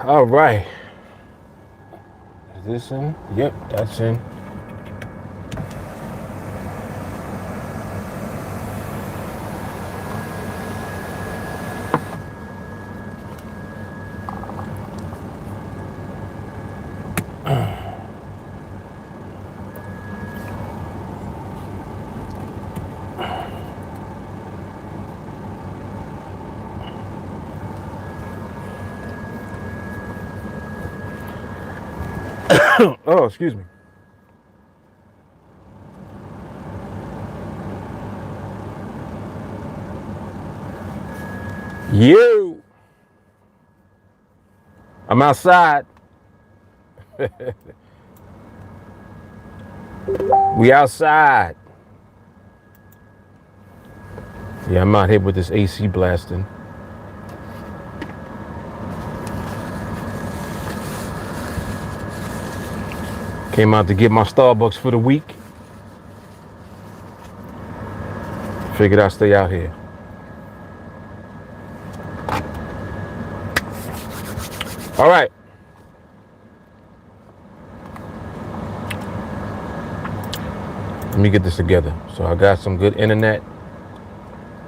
All right. Is this in? Yep, that's in. Oh, excuse me. You. I'm outside. We outside. Yeah, I'm out here with this AC blasting. Came out to get my Starbucks for the week. Figured I'd stay out here. All right. Let me get this together. So I got some good internet.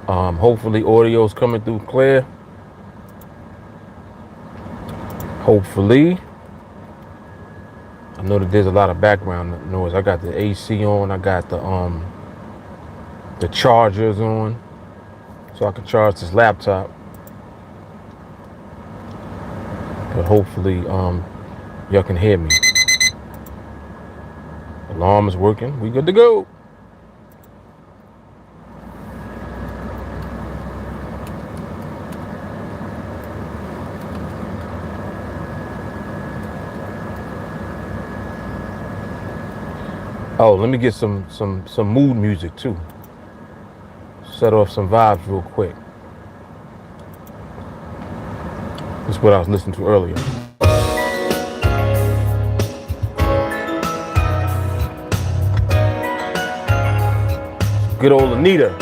Hopefully audio's coming through clear. Hopefully. I know that there's a lot of background noise. I got the AC on. I got the chargers on, so I can charge this laptop. But hopefully, y'all can hear me. Alarm is working. We good to go. Oh, let me get some mood music too. Set off some vibes real quick. This is what I was listening to earlier. Good old Anita.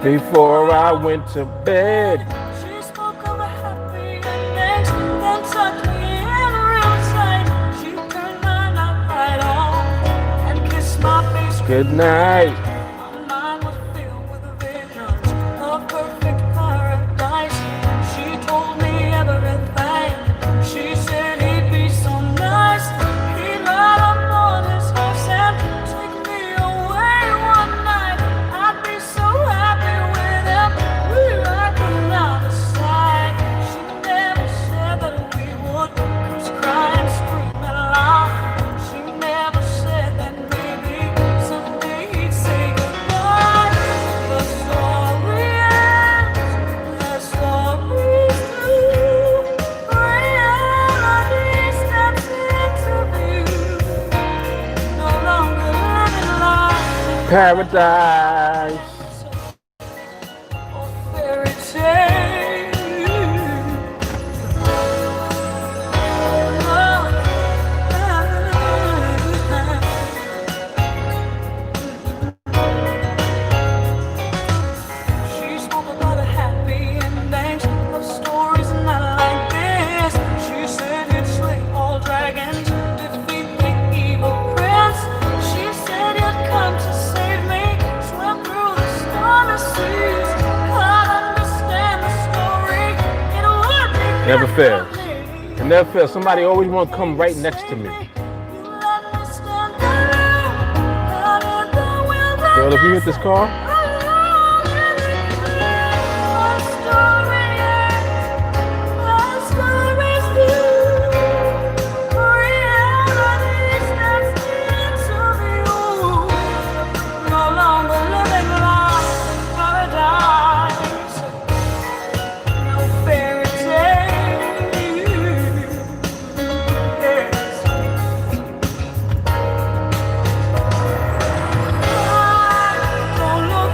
Before I went to bed, she spoke of a happy ending, then tucked me in real tight. She turned my light right on and kissed my face good night. My mind was filled with visions of perfect paradise. She told me everything. She said he'd be so nice. He'd ride up on his horse and take me away one night. I'd be so happy with him. We ride from now to side. She never said that we would curse, cry, and scream and laugh. She never said that maybe someday he'd say goodbye. The story ends, the story's through. Reality steps into view. No longer living life Paradise. or fairy tale. She spoke about a happy endings of stories not like this. She said he'd slay all dragons, defeat the evil prince. She said he'd come to save me, swim through the stormy seas. I'd understand the story. It would be Never good fails. for me. It never fails. Somebody always want to come right next to me. Girl, if you hit this car, Don't look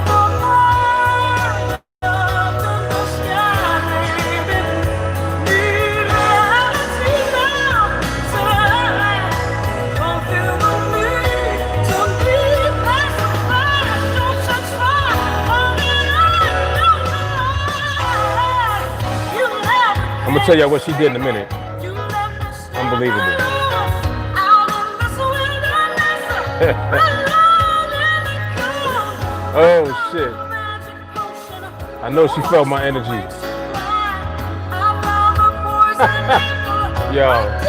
gonna tell y'all what she did in a minute. Unbelievable. Oh shit. I know she felt my energy. Yo.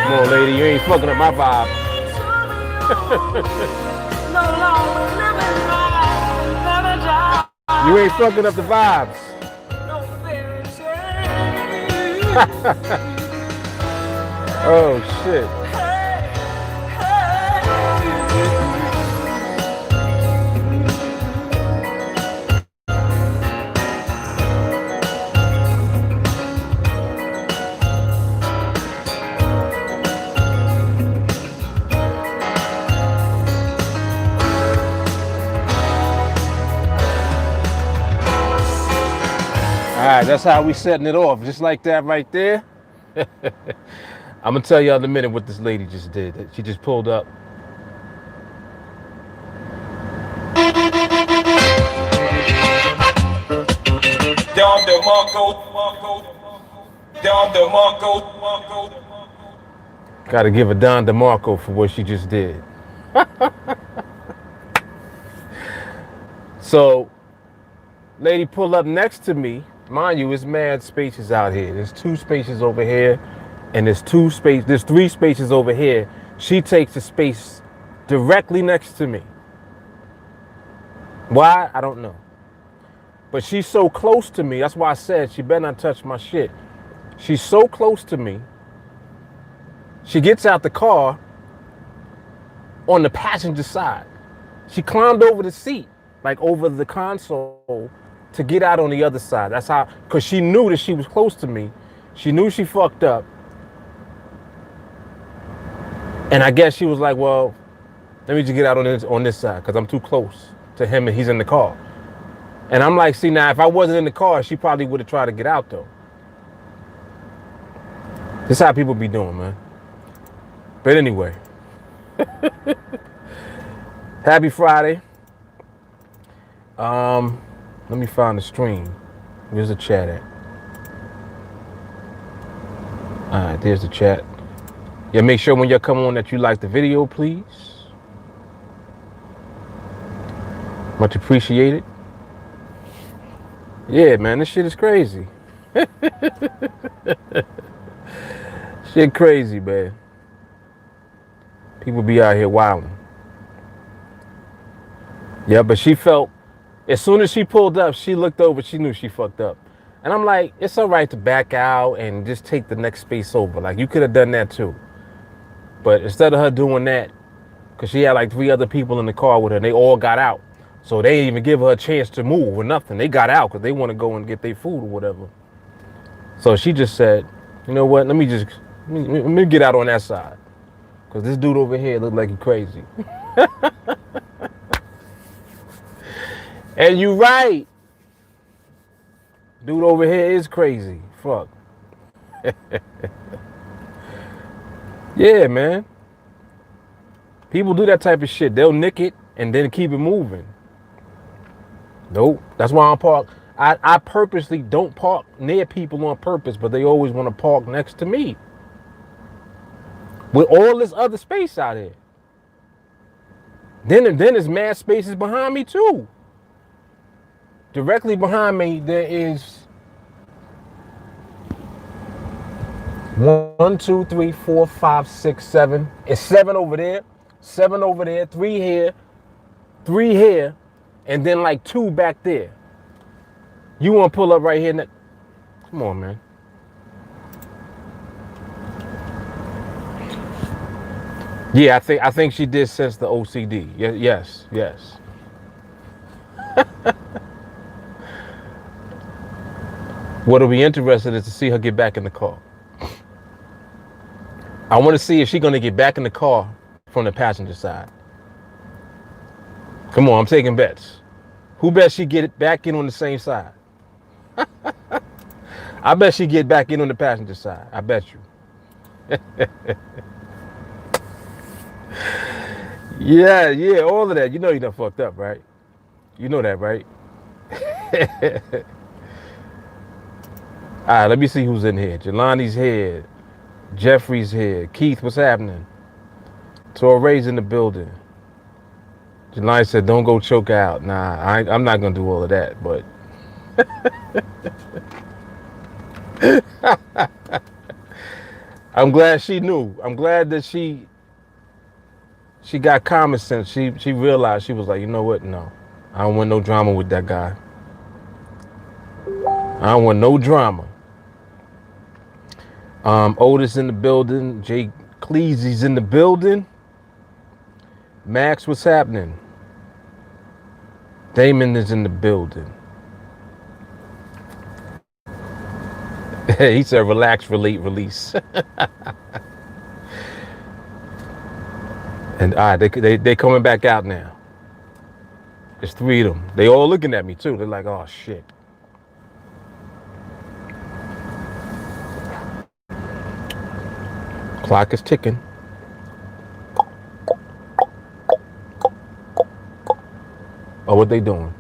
Come on, lady, you ain't fucking up my vibe. You ain't fucking up the vibes. Oh shit. All right, that's how we setting it off, just like that right there. I'm gonna tell y'all in a minute what this lady just did. She just pulled up. Gotta give a Don DeMarco for what she just did. So, lady pull up next to me. Mind you, it's mad spaces out here. There's 2 spaces over here, and there's 3 spaces over here. She takes the space directly next to me. Why? I don't know. But she's so close to me. That's why I said she better not touch my shit. She's so close to me. She gets out the car on the passenger side. She climbed over the seat, like over the console, to get out on the other side. That's how, because she knew that she was close to me. She knew she fucked up. And I guess she was like, well, let me just get out on this side because I'm too close to him and he's in the car. And I'm like, see, now, if I wasn't in the car, she probably would have tried to get out, though. This is how people be doing, man. But anyway. Happy Friday. Let me find the stream. Where's the chat at? All right, there's the chat. Yeah, make sure when you come on that you like the video, please. Much appreciated. Yeah, man, this shit is crazy. Shit crazy, man. People be out here wilding. Yeah, but she felt, as soon as she pulled up, she looked over, she knew she fucked up. And I'm like, it's all right to back out and just take the next space over. Like, you could have done that too. But instead of her doing that, because she had like 3 other people in the car with her, and they all got out. So they didn't even give her a chance to move or nothing. They got out because they want to go and get their food or whatever. So she just said, you know what, let me get out on that side. Because this dude over here looked like he's crazy. And you right. Dude over here is crazy. Fuck. Yeah, man. People do that type of shit. They'll nick it and then keep it moving. Nope. That's why I'm parked. I purposely don't park near people on purpose, but they always want to park next to me. With all this other space out here. Then there's mad spaces behind me too. Directly behind me, there is 1, 2, 3, 4, 5, 6, 7. It's 7 over there, 7 over there, 3 here, 3 here, and then like 2 back there. You want to pull up right here? Come on, man. Yeah, I think she did sense the OCD. Yes. What'll be interesting is to see her get back in the car. I want to see if she's going to get back in the car from the passenger side. Come on, I'm taking bets. Who bet she get back in on the same side? I bet she get back in on the passenger side. I bet you. Yeah, yeah, all of that. You know you done fucked up, right? You know that, right? All right, let me see who's in here. Jelani's here. Jeffrey's here. Keith, what's happening? Torray's in the building. Jelani said, don't go choke out. Nah, I'm not going to do all of that, but I'm glad she knew. I'm glad that she got common sense. She realized, she was like, you know what? No, I don't want no drama with that guy. I don't want no drama. Otis in the building. Jake Cleesy's in the building. Max, what's happening? Damon is in the building. He said, relax, relate, release. And all right, they coming back out now. There's 3 of them. They all looking at me too. They're like, oh shit. Clock is ticking. Oh, what they doing?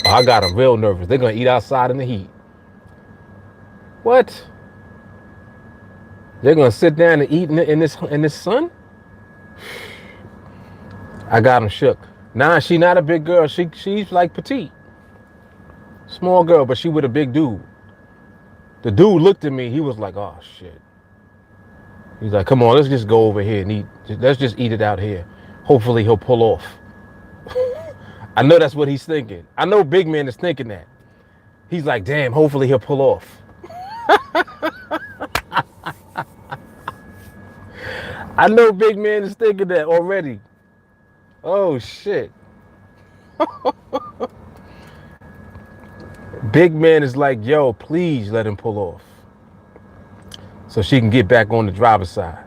Oh, I got them real nervous. They're gonna eat outside in the heat. What? They're gonna sit down and eat in this sun? I got them shook. Nah, she not a big girl. She's like petite, small girl, but she with a big dude. The dude looked at me. He was like, "Oh shit." He's like, "Come on, let's just go over here and eat. Let's just eat it out here. Hopefully he'll pull off." I know that's what he's thinking. I know Big Man is thinking that. He's like, "Damn, hopefully he'll pull off." I know Big Man is thinking that already. Oh shit. Big Man is like, yo, please let him pull off so she can get back on the driver's side.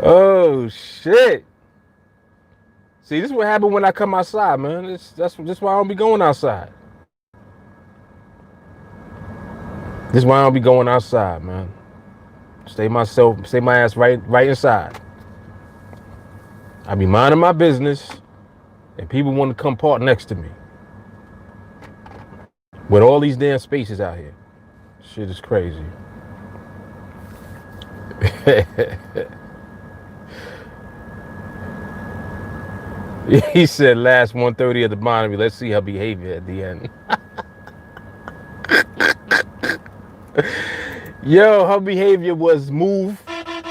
Oh shit. See, this is what happened when I come outside, man. That's why I don't be going outside. This is why I don't be going outside, man. Stay my ass right inside. I be minding my business, and people want to come park next to me. With all these damn spaces out here. Shit is crazy. He said last 1:30 at the Binary. Let's see her behavior at the end. Yo, her behavior was move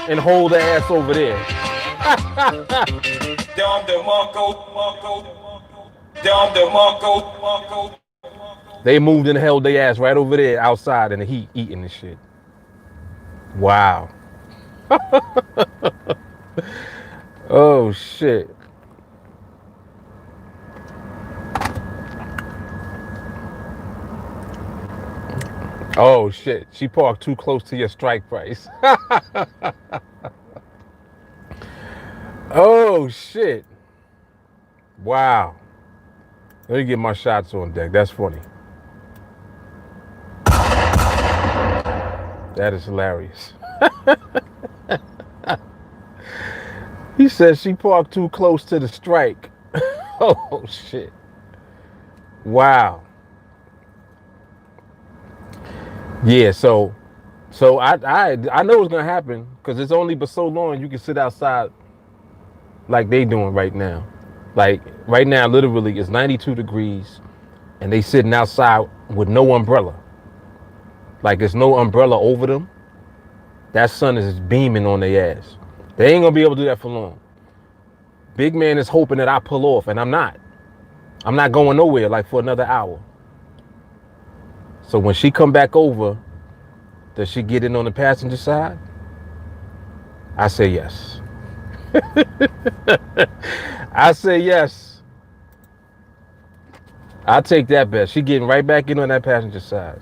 and hold the ass over there. They moved and held their ass right over there outside in the heat, eating this shit. Wow. Oh shit. Oh shit. She parked too close to your strike price. Oh shit. Wow. Let me get my shots on deck. That's funny. That is hilarious. He said she parked too close to the strike. Oh shit. Wow. Yeah, so I know it's gonna happen because it's only but so long you can sit outside like they doing right now. Like right now, literally, it's 92 degrees, and they sitting outside with no umbrella. Like there's no umbrella over them. That sun is beaming on their ass. They ain't gonna be able to do that for long. Big Man is hoping that I pull off, and I'm not. I'm not going nowhere like for another hour. So when she come back over, does she get in on the passenger side? I say yes. I say yes. I'll take that bet. She getting right back in on that passenger side.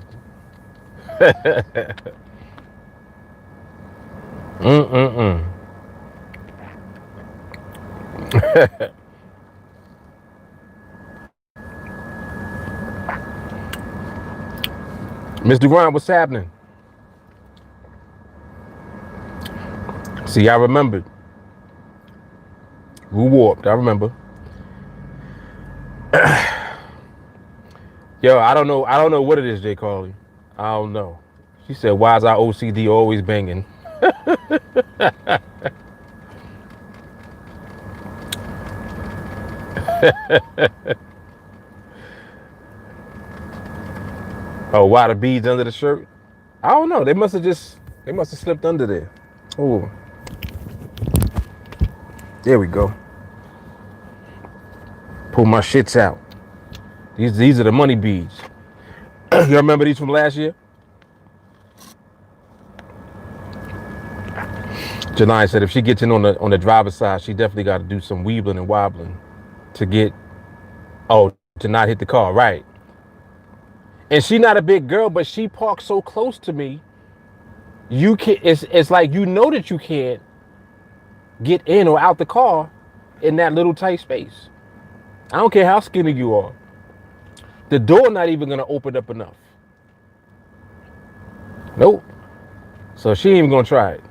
Mm-mm-mm. Mr. Grind, what's happening? See, I remembered. Woo warped. I remember. Yo, I don't know. I don't know what it is, Jay Carly. I don't know. She said, "Why is our OCD always banging?" Oh, why the beads under the shirt? I don't know. They must have slipped under there. Oh, there we go. Pull my shits out. These are the money beads. You remember these from last year? Janine said if she gets in on the driver's side, she definitely got to do some weebling and wobbling to get to not hit the car, right? And she not a big girl, but she parks so close to me. You can it's like you know that you can't get in or out the car in that little tight space. I don't care how skinny you are. The door not even gonna open up enough. Nope. So she ain't even gonna try it.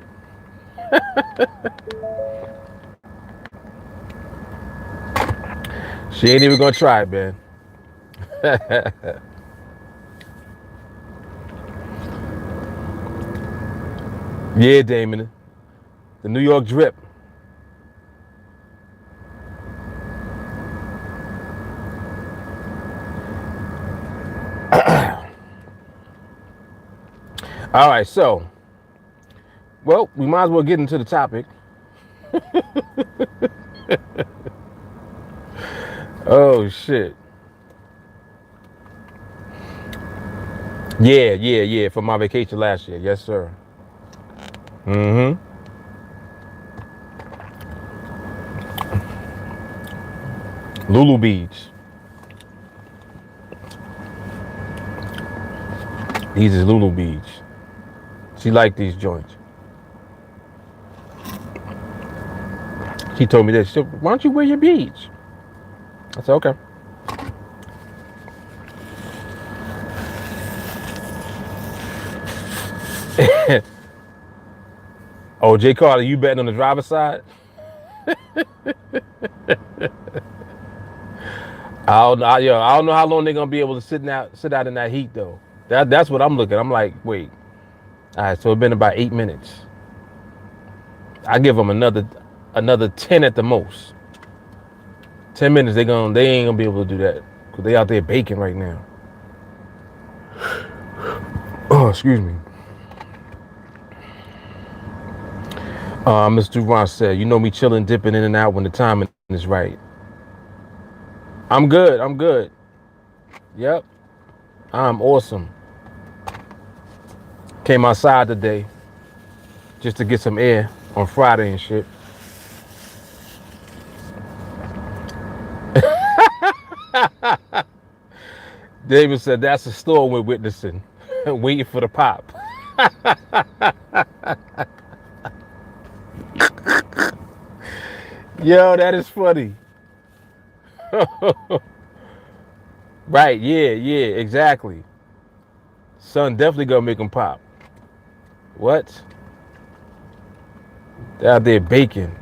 She ain't even gonna try it, man. Yeah, Damon. The New York drip. All right, so, well, we might as well get into the topic. Oh, shit. Yeah, for my vacation last year. Yes, sir. Mm-hmm. Lulu beads. These is Lulu beads. She liked these joints. She told me this. She said, why don't you wear your beads? I said, okay. Oh, Jay Carter, you betting on the driver's side? I don't know how long they're gonna be able to sit out in that heat though. That's what I'm looking. I'm like, wait. All right, so it's been about 8 minutes. I give them another 10 at the most. 10 minutes, they ain't gonna be able to do that because they out there baking right now. Oh, excuse me. Mr. Ron said, you know me chilling, dipping in and out when the timing is right. I'm good. I'm good. Yep. I'm awesome. Came outside today just to get some air on Friday and shit. David said that's a store we're witnessing, waiting for the pop. Yo, that is funny. Right, yeah, exactly. Son definitely gonna make them pop. What? They're out there baking.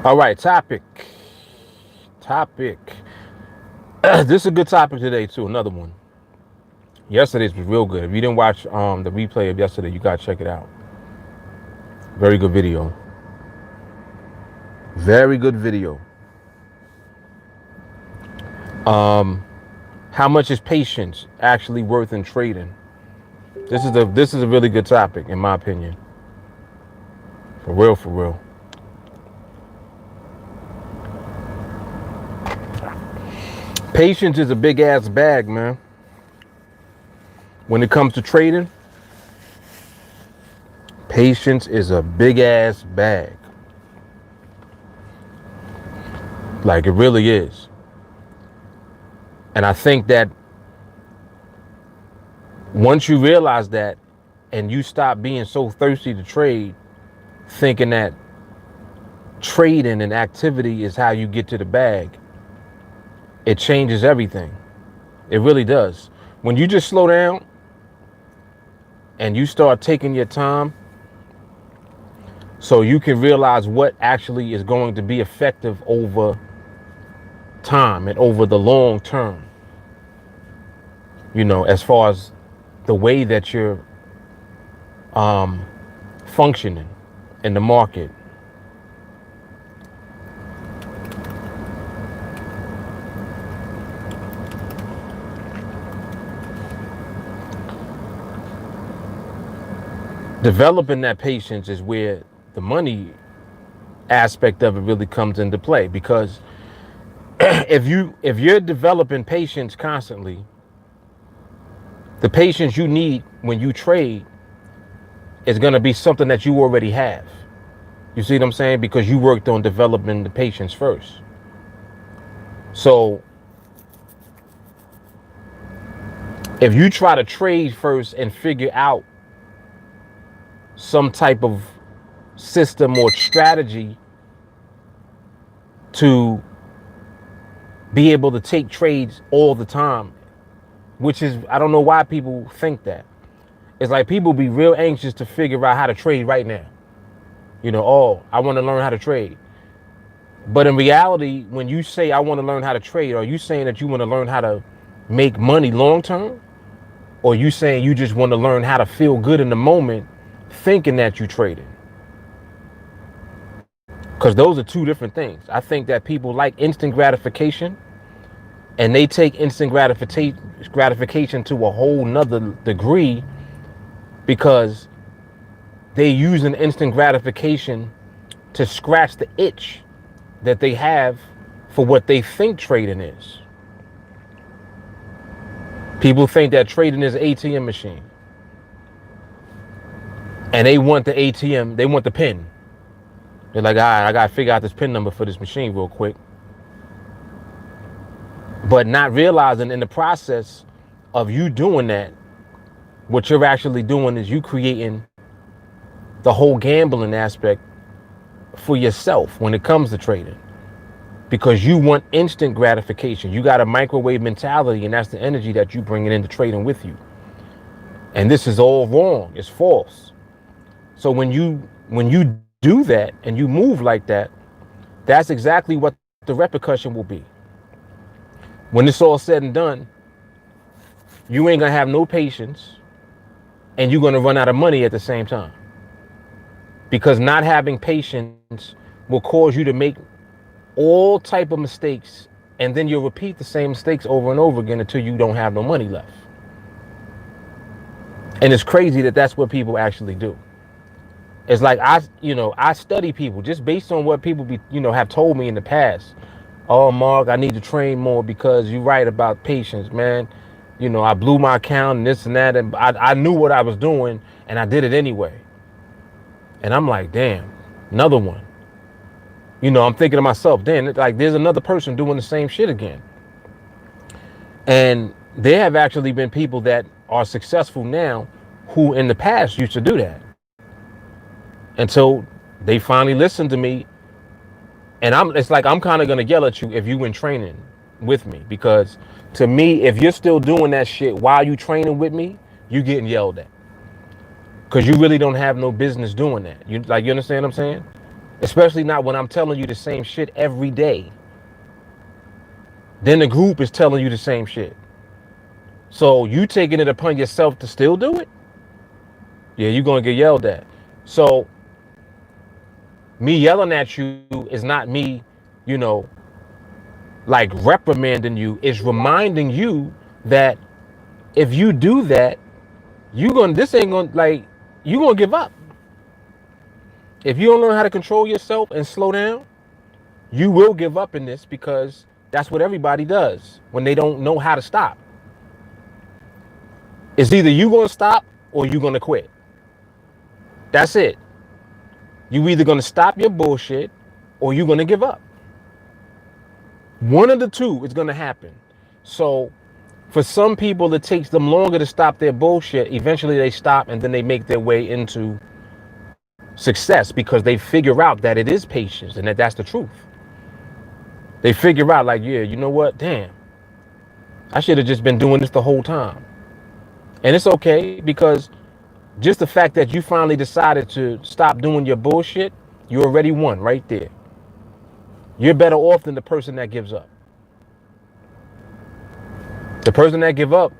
All right, topic. This is a good topic today too. Another one. Yesterday's was real good. If you didn't watch the replay of yesterday, you gotta check it out. Very good video. Very good video. How much is patience actually worth in trading? This is a really good topic in my opinion. For real. Patience is a big ass bag, man. When it comes to trading, patience is a big ass bag. Like it really is. And I think that once you realize that and you stop being so thirsty to trade, thinking that trading and activity is how you get to the bag, it changes everything. It really does. When you just slow down and you start taking your time so you can realize what actually is going to be effective over time and over the long term, as far as the way that you're functioning in the market. Developing that patience is where the money aspect of it really comes into play, because if you're developing patience constantly, the patience you need when you trade is going to be something that you already have. You see what I'm saying? Because you worked on developing the patience first. So if you try to trade first and figure out some type of system or strategy to be able to take trades all the time, which is, I don't know why people think that. It's like people be real anxious to figure out how to trade right now. Oh, I want to learn how to trade. But in reality, when you say I want to learn how to trade, are you saying that you want to learn how to make money long term? Or you saying you just want to learn how to feel good in the moment thinking that you traded? Because those are two different things. I think that people like instant gratification, and they take instant gratification to a whole nother degree, because they use an instant gratification to scratch the itch that they have for what they think trading is. People think that trading is an ATM machine, and they want the ATM, they want the pin. They're like, all right, I got to figure out this pin number for this machine real quick. But not realizing in the process of you doing that, what you're actually doing is you creating the whole gambling aspect for yourself when it comes to trading, because you want instant gratification. You got a microwave mentality, and that's the energy that you bring into trading with you. And this is all wrong. It's false. So when you do that and you move like that, that's exactly what the repercussion will be. When it's all said and done, you ain't gonna have no patience, and you're gonna run out of money at the same time. Because not having patience will cause you to make all type of mistakes, and then you'll repeat the same mistakes over and over again until you don't have no money left. And it's crazy that that's what people actually do. It's like I study people just based on what people have told me in the past. Oh, Mark, I need to train more because you're right about patience, man. I blew my account and this and that, and I knew what I was doing, and I did it anyway. And I'm like, damn, another one. I'm thinking to myself, damn, like there's another person doing the same shit again. And there have actually been people that are successful now who in the past used to do that. Until they finally listened to me. And it's like I'm kind of going to yell at you if you in training with me. Because to me, if you're still doing that shit while you training with me, you getting yelled at. Because you really don't have no business doing that. You understand what I'm saying? Especially not when I'm telling you the same shit every day. Then the group is telling you the same shit. So you taking it upon yourself to still do it? Yeah, you're going to get yelled at. So me yelling at you is not me, like reprimanding you. It's reminding you that if you do that, you're going to give up. If you don't learn how to control yourself and slow down, you will give up in this, because That's what everybody does when they don't know how to stop. It's either you gonna stop or you gonna quit. That's it. You either gonna stop your bullshit or you gonna give up. One of the two is gonna happen. So for some people, it takes them longer to stop their bullshit. Eventually they stop and then they make their way into success because they figure out that it is patience and that that's the truth. They figure out like, yeah, you know what? Damn, I should have just been doing this the whole time. And it's okay because just the fact that you finally decided to stop doing your bullshit, you already won right there. You're better off than the person that gives up. The person that give up,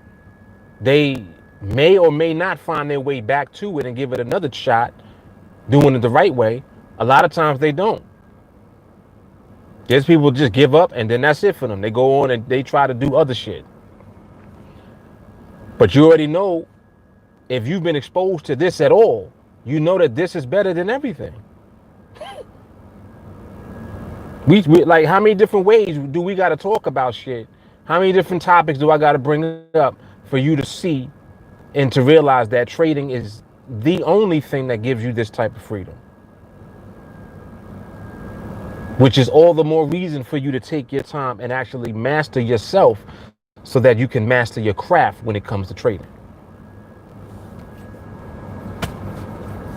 they may or may not find their way back to it and give it another shot, doing it the right way. A lot of times they don't. There's people just give up and then that's it for them. They go on and they try to do other shit. But you already know, if you've been exposed to this at all, you know that this is better than everything. We like, how many different ways do we got to talk about shit? How many different topics do I got to bring up for you to see and to realize that trading is the only thing that gives you this type of freedom? Which is all the more reason for you to take your time and actually master yourself so that you can master your craft when it comes to trading.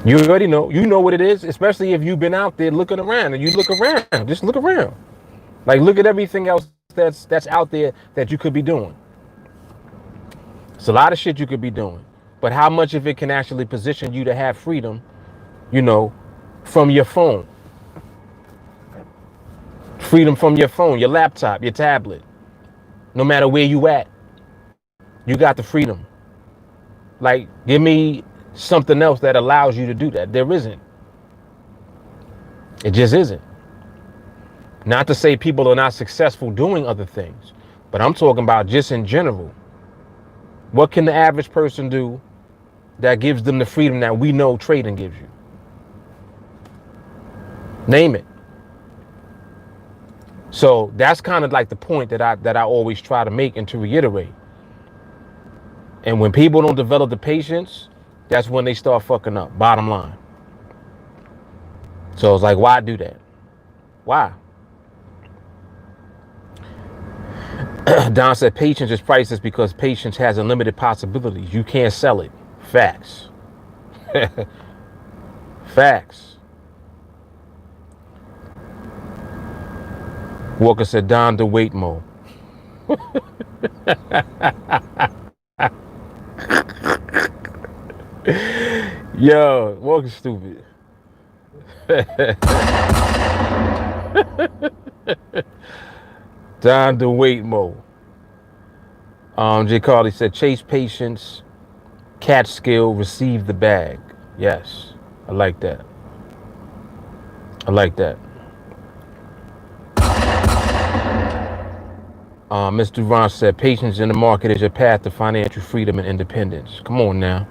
You already know. You know what it is, especially if you've been out there looking around and you look around. Just look around. Like, look at everything else that's out there that you could be doing. It's a lot of shit you could be doing. But how much of it can actually position you to have freedom, you know, from your phone? Freedom from your phone, your laptop, your tablet. No matter where you at, you got the freedom. Like, give me something else that allows you to do that. There isn't. It just isn't. Not to say people are not successful doing other things, but I'm talking about just in general. What can the average person do that gives them the freedom that we know trading gives you? Name it. So that's kind of like the point that I always try to make and to reiterate. And when people don't develop the patience, that's when they start fucking up, bottom line. So it's like, why do that? Why? Don said patience is priceless because patience has unlimited possibilities. You can't sell it. Facts. Facts. Walker said Don the wait mode. Yo, Walker's stupid. Don the wait mode. J. Carly said chase patience, catch skill, receive the bag. Yes, I like that. I like that. Mr. Ron said patience in the market is your path to financial freedom and independence. Come on now.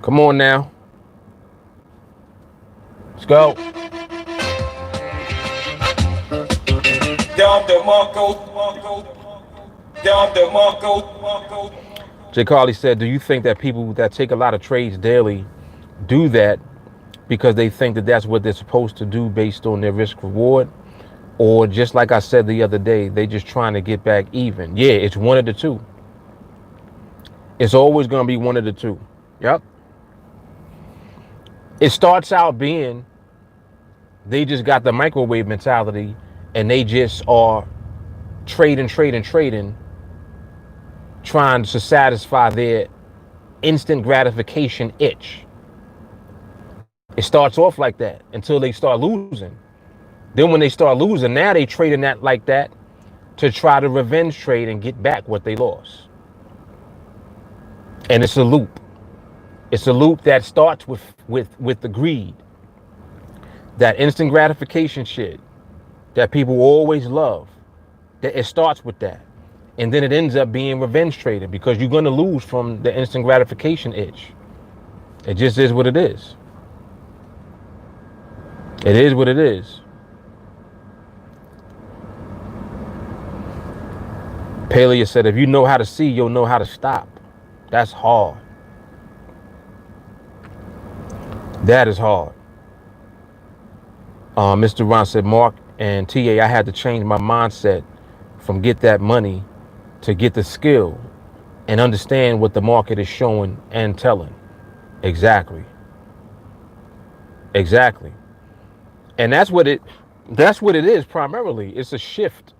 Come on now. Let's go. J. Carly said, do you think that people that take a lot of trades daily do that because they think that that's what they're supposed to do based on their risk reward? Or just like I said the other day, they just trying to get back even? Yeah, it's one of the two. It's always going to be one of the two. Yep. It starts out being they just got the microwave mentality and they just are trading, trying to satisfy their instant gratification itch. It starts off like that until they start losing. Then when they start losing, now they trading that like that to try to revenge trade and get back what they lost. And it's a loop. It's a loop that starts with the greed. That instant gratification shit that people always love. That it starts with that. And then it ends up being revenge trading because you're going to lose from the instant gratification itch. It just is what it is. It is what it is. Palea said, if you know how to see, you'll know how to stop. That's hard. That is hard. Mr. Ron said, Mark and TA, I had to change my mindset from get that money to get the skill and understand what the market is showing and telling. Exactly. Exactly. And that's what it is primarily. It's a shift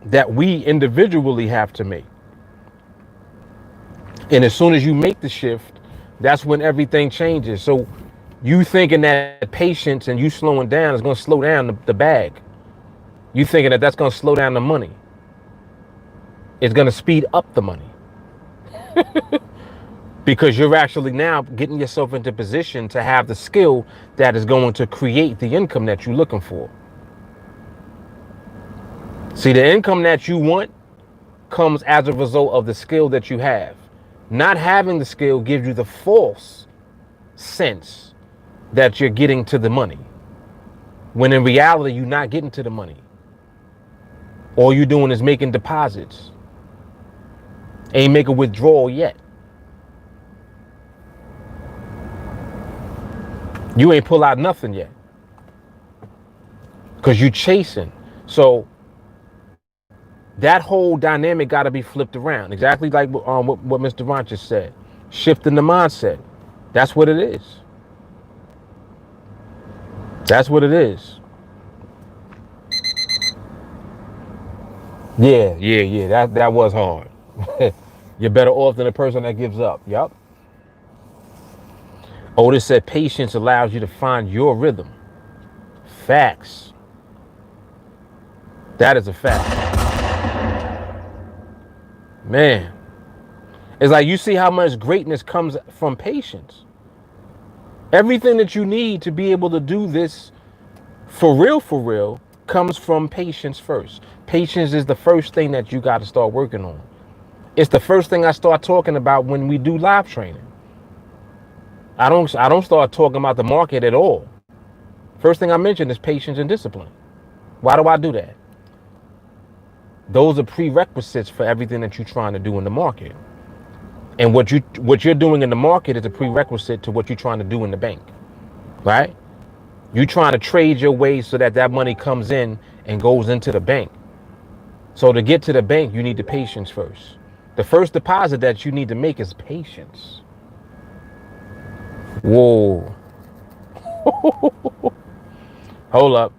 that we individually have to make. And as soon as you make the shift, that's when everything changes. So you thinking that patience and you slowing down is going to slow down the bag. You thinking that that's going to slow down the money. It's going to speed up the money. Because you're actually now getting yourself into position to have the skill that is going to create the income that you're looking for. See, the income that you want comes as a result of the skill that you have. Not having the skill gives you the false sense that you're getting to the money, when in reality, you're not getting to the money. All you're doing is making deposits. Ain't make a withdrawal yet. You ain't pull out nothing yet. Because you chasing. So that whole dynamic got to be flipped around. Exactly like what Mr. Ron just said. Shifting the mindset. That's what it is. That's what it is. Yeah. That was hard. You're better off than a person that gives up. Yup. Otis said patience allows you to find your rhythm. Facts. That is a fact. Man. It's like you see how much greatness comes from patience. Everything that you need to be able to do this for real, comes from patience first. Patience is the first thing that you got to start working on. It's the first thing I start talking about when we do live training. I don't start talking about the market at all. First thing I mention is patience and discipline. Why do I do that? Those are prerequisites for everything that you're trying to do in the market. And what you're doing in the market is a prerequisite to what you're trying to do in the bank. Right? You're trying to trade your way so that money comes in and goes into the bank. So to get to the bank, you need the patience first. The first deposit that you need to make is patience. Whoa. Hold up.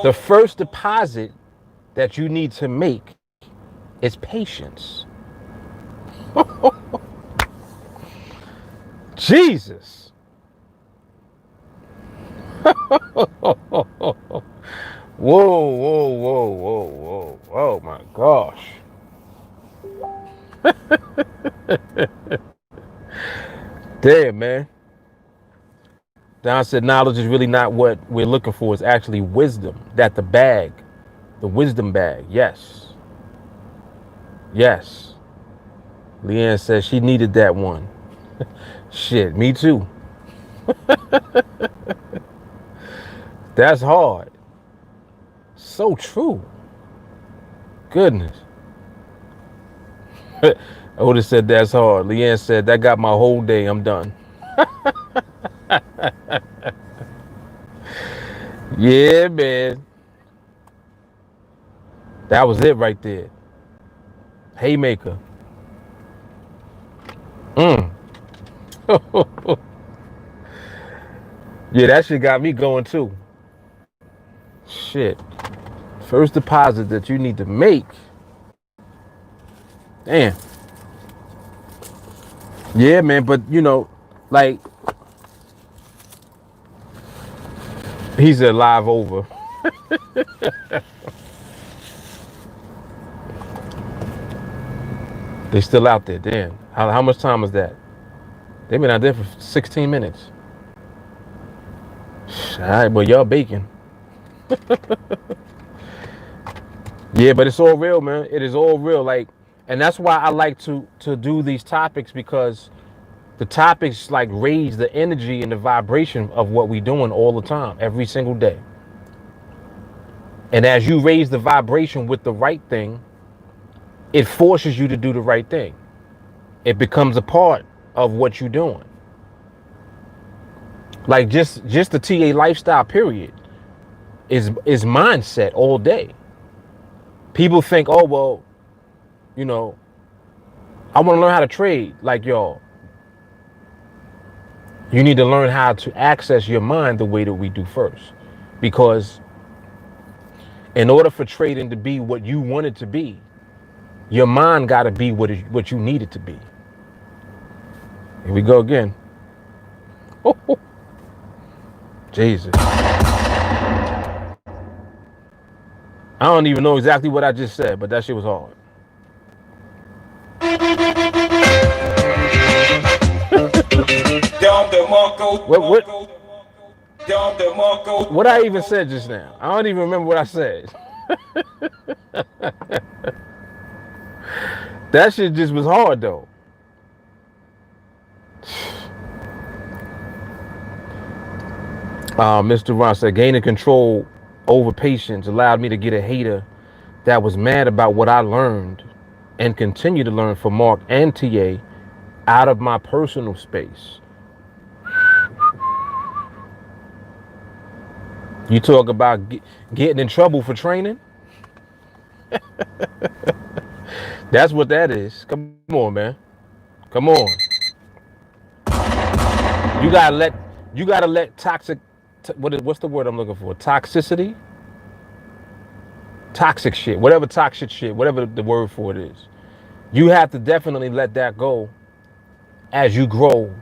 The first deposit that you need to make is patience. Jesus. Whoa. Oh my gosh. Damn, man. Don said knowledge is really not what we're looking for. It's actually wisdom. That the wisdom bag. Yes. Leanne says she needed that one. Shit, me too. That's hard. So true. Goodness. Otis said that's hard. Leanne said that got my whole day. I'm done. Yeah, man. That was it right there. Haymaker. Yeah, that shit got me going too. Shit. First deposit that you need to make. Damn. Yeah, man, but like he said live over. They still out there, damn. How much time was that? They been out there for 16 minutes. All right, well, y'all baking. Yeah, but it's all real, man. It is all real. Like, and that's why I like to do these topics, because The topics like raise the energy and the vibration of what we're doing all the time, every single day. And as you raise the vibration with the right thing, it forces you to do the right thing. It becomes a part of what you're doing. Like just the TA lifestyle period is mindset all day. People think, oh well, you know, I want to learn how to trade. Like y'all, you need to learn how to access your mind the way that we do first. Because in order for trading to be what you want it to be, your mind got to be what you need it to be. Here we go again. Oh, Jesus. I don't even know exactly what I just said, but that shit was hard. What I even said just now? I don't even remember what I said. That shit just was hard though. Mr. Ron said, gaining control over patience allowed me to get a hater that was mad about what I learned and continue to learn from Mark and TA out of my personal space. You talk about getting in trouble for training? That's what that is. Come on, man. Come on. You gotta let toxic, what's the word I'm looking for? Toxicity? Toxic shit, whatever toxic shit, whatever the word for it is. You have to definitely let that go as you grow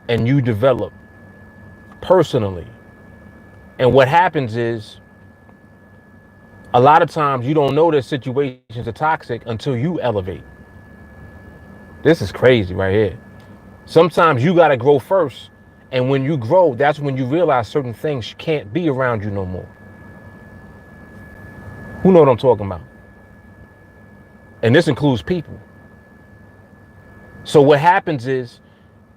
and you develop personally. And what happens is, a lot of times you don't know that situations are toxic until you elevate. This is crazy right here. Sometimes you got to grow first. And when you grow, that's when you realize certain things can't be around you no more. Who know what I'm talking about? And this includes people. So what happens is,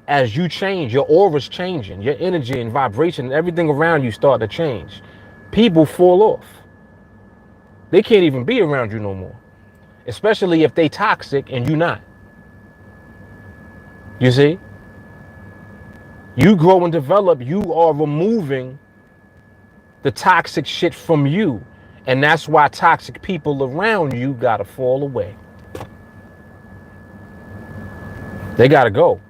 as you change, your aura's changing, your energy and vibration, everything around you start to change. People fall off. They can't even be around you no more. Especially if they toxic and you not. You see? You grow and develop, you are removing the toxic shit from you. And that's why toxic people around you gotta fall away. They gotta go.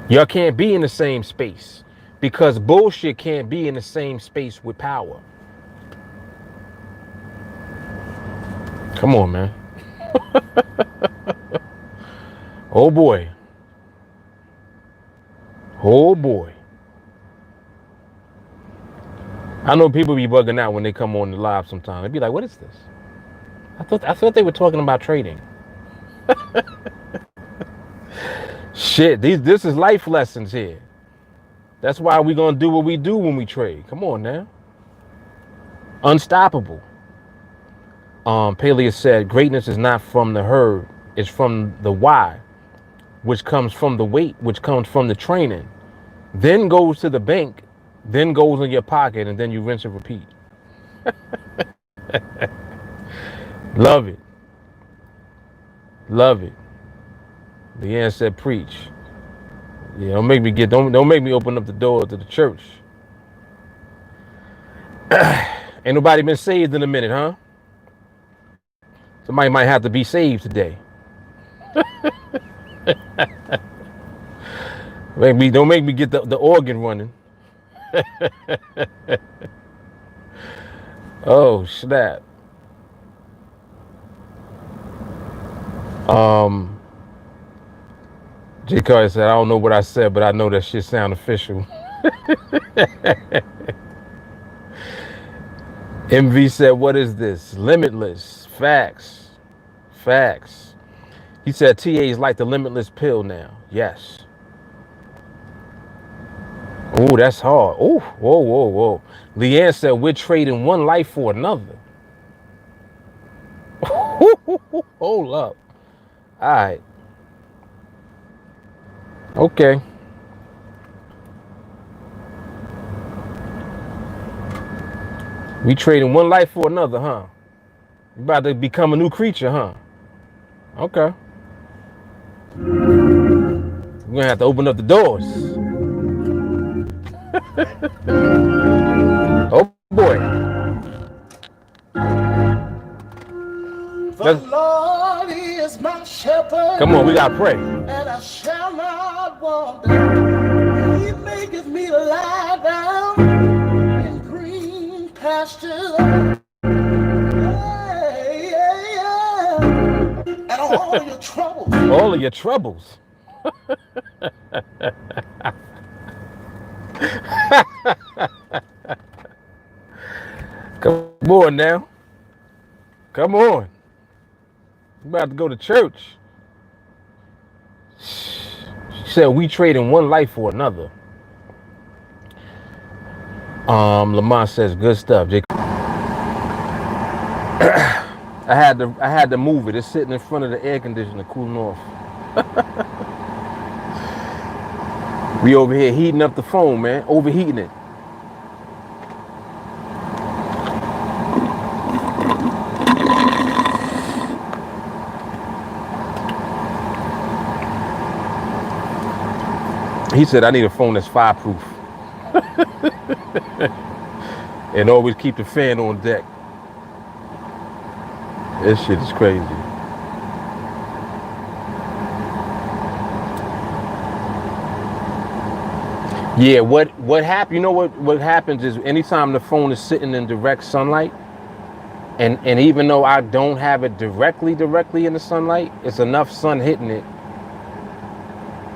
Y'all can't be in the same space because bullshit can't be in the same space with power. Come on, man. Oh boy. Oh boy. I know people be bugging out when they come on the live sometimes. They be like, what is this? I thought they were talking about trading. Shit, this is life lessons here. That's why we gonna do what we do when we trade. Come on now. Unstoppable. Palea said, greatness is not from the herd, it's from the why, which comes from the weight, which comes from the training, then goes to the bank, then goes in your pocket, and then you rinse and repeat. Love it. Love it. Leanne said, preach. Yeah, don't make me open up the door to the church. Ain't nobody been saved in a minute, huh? Somebody might have to be saved today. Don't make me get the organ running. Oh, snap. J. Carter said, I don't know what I said, but I know that shit sound official. MV said, what is this? Limitless. Facts. Facts. He said, TA is like the limitless pill now. Yes. Oh, that's hard. Oh, whoa, whoa, whoa. Leanne said, we're trading one life for another. Hold up. All right. Okay. We trading one life for another, huh? You about to become a new creature, huh? Okay. We're gonna have to open up the doors. Oh boy. The Lord is my shepherd. Come on, we gotta pray. And I shall not want. He maketh me to lie down in green pastures. Yeah, yeah, yeah. And all of your troubles. All of your troubles. Come on now. Come on. You about to go to church. She said we trading one life for another. Lamont says good stuff. I had to move it. It's sitting in front of the air conditioner cooling off. We over here heating up the phone, man. Overheating it. He said I need a phone that's fireproof. And always keep the fan on deck. This shit is crazy. Yeah, what happened? You know what happens is anytime the phone is sitting in direct sunlight, and even though I don't have it directly in the sunlight, it's enough sun hitting it.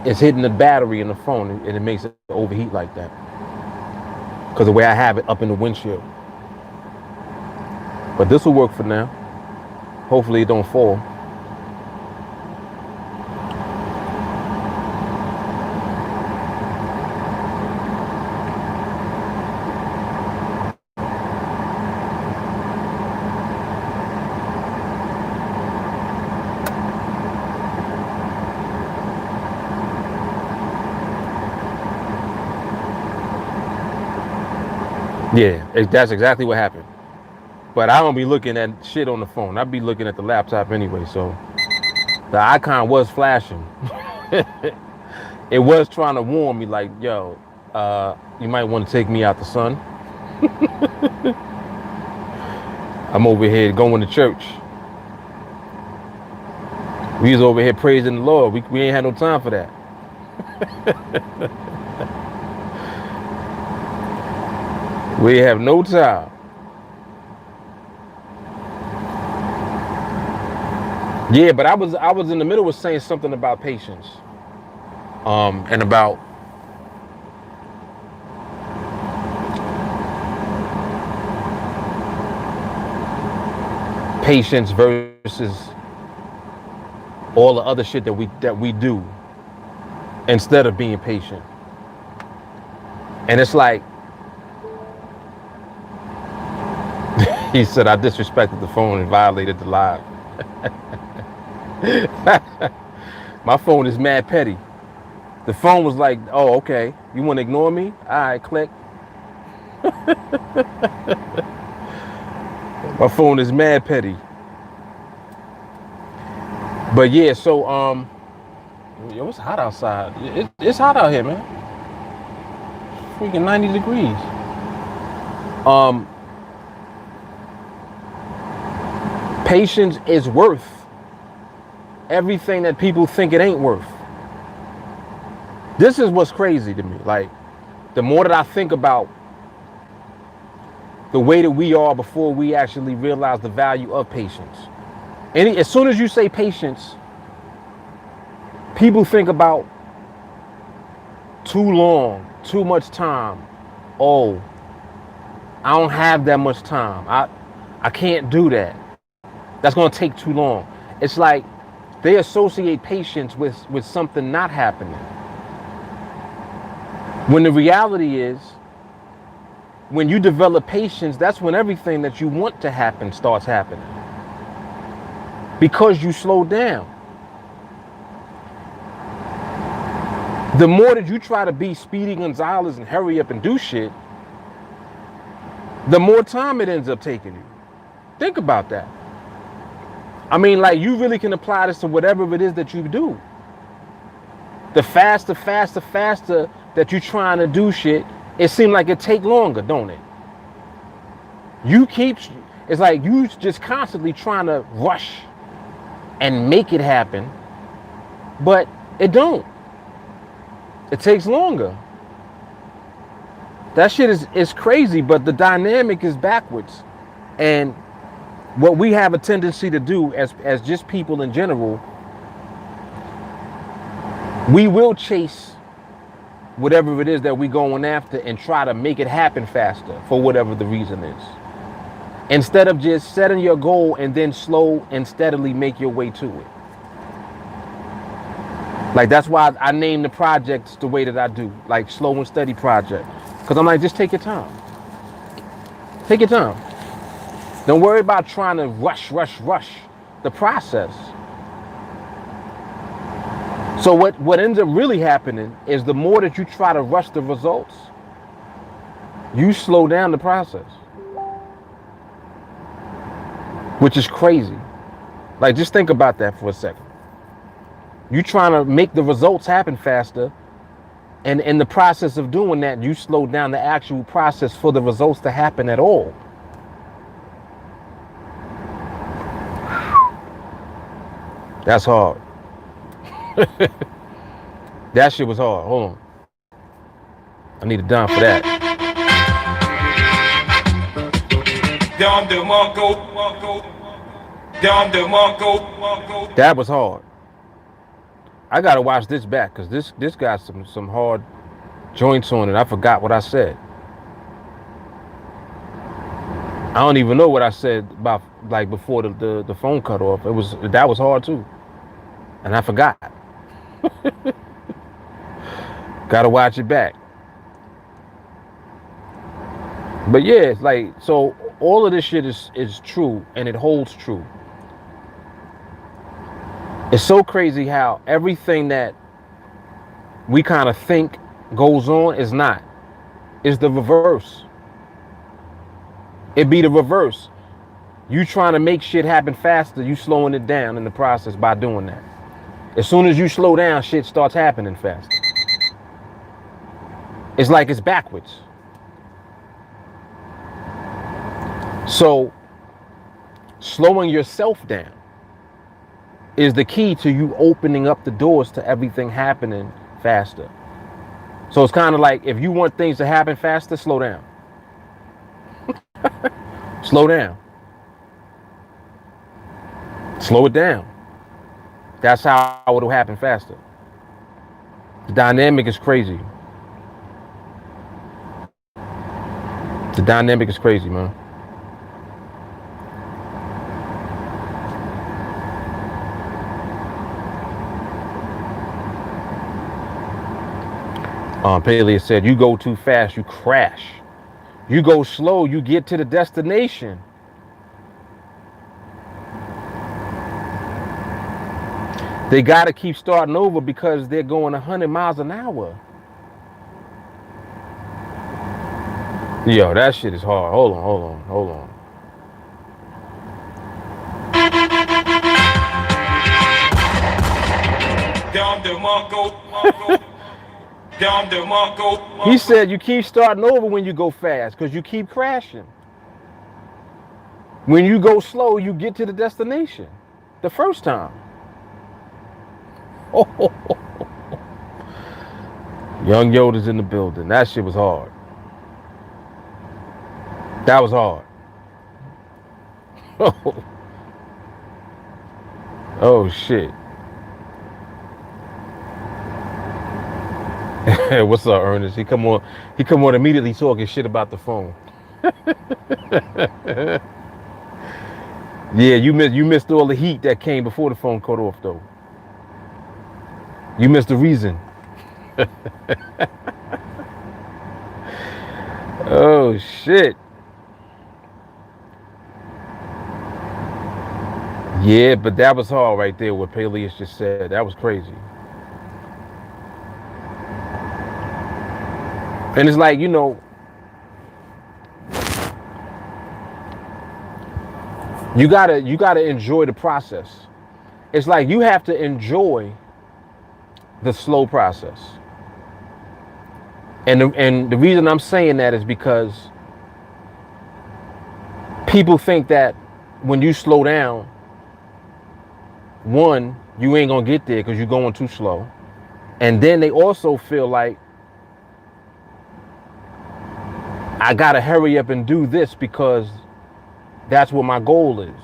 It's hitting the battery in the phone, and it makes it overheat like that. Because the way I have it up in the windshield. But this will work for now. Hopefully it don't fall. Yeah, that's exactly what happened. But I don't be looking at shit on the phone. I be looking at the laptop anyway, so the icon was flashing. It was trying to warn me like, yo, you might want to take me out the sun. I'm over here going to church. We was over here praising the Lord. We ain't had no time for that. We have no time. Yeah, but I was in the middle of saying something about patience. And about patience versus all the other shit that we do instead of being patient. And it's like he said I disrespected the phone and violated the live. My phone is mad petty. The phone was like, oh, okay, you want to ignore me? All right, click. My phone is mad petty. But yeah, so yo, it's hot outside. It's hot out here, man. Freaking 90 degrees. Patience is worth everything that people think it ain't worth. This is what's crazy to me. Like, the more that I think about the way that we are before we actually realize the value of patience. As soon as you say patience, people think about too long, too much time. Oh, I don't have that much time. I can't do that. That's going to take too long. It's like they associate patience with something not happening. When the reality is, when you develop patience, that's when everything that you want to happen starts happening. Because you slow down. The more that you try to be Speedy Gonzalez and hurry up and do shit, the more time it ends up taking you. Think about that. I mean, like, you really can apply this to whatever it is that you do. The faster that you're trying to do shit, it seems like it take longer, don't it? It's like you just constantly trying to rush and make it happen, but it don't. It takes longer. That shit is crazy, but the dynamic is backwards. And what we have a tendency to do as just people in general, we will chase whatever it is that we going after and try to make it happen faster for whatever the reason is. Instead of just setting your goal and then slow and steadily make your way to it. Like, that's why I name the projects the way that I do, like slow and steady project. Because I'm like, just take your time. Take your time. Don't worry about trying to rush the process. So what ends up really happening is the more that you try to rush the results, you slow down the process. Which is crazy. Like, just think about that for a second. You trying to make the results happen faster, and in the process of doing that, you slow down the actual process for the results to happen at all. That's hard. That shit was hard. Hold on. I need a dime for that. That was hard. I gotta watch this back because this got some hard joints on it. I forgot what I said. I don't even know what I said about, like, before the phone cut off. That was hard too, and I forgot. Gotta watch it back. But yeah, it's like, so all of this shit is true, and it holds true. It's so crazy how everything that we kind of think goes on is not. It's the reverse. It be the reverse. You trying to make shit happen faster, you slowing it down in the process by doing that. As soon as you slow down, shit starts happening faster. It's like it's backwards. So, slowing yourself down is the key to you opening up the doors to everything happening faster. So it's kind of like, if you want things to happen faster, slow down. Slow down. Slow it down. That's how it'll happen faster. The dynamic is crazy. The dynamic is crazy, man. Paley said, you go too fast, you crash. You go slow, you get to the destination. They got to keep starting over because they're going 100 miles an hour. Yo, that shit is hard. Hold on. He said you keep starting over when you go fast because you keep crashing. When you go slow, you get to the destination the first time. Young Yoda's in the building. That shit was hard. That was hard. Oh shit. What's up, Ernest? He come on immediately talking shit about the phone. Yeah, you missed all the heat that came before the phone cut off though. You missed the reason. Oh shit. Yeah, but that was hard right there what Peleus just said. That was crazy. And it's like, you know, you gotta enjoy the process. It's like you have to enjoy the slow process. And the reason I'm saying that is because people think that when you slow down, one, you ain't gonna get there because you're going too slow. And then they also feel like I gotta hurry up and do this because that's what my goal is.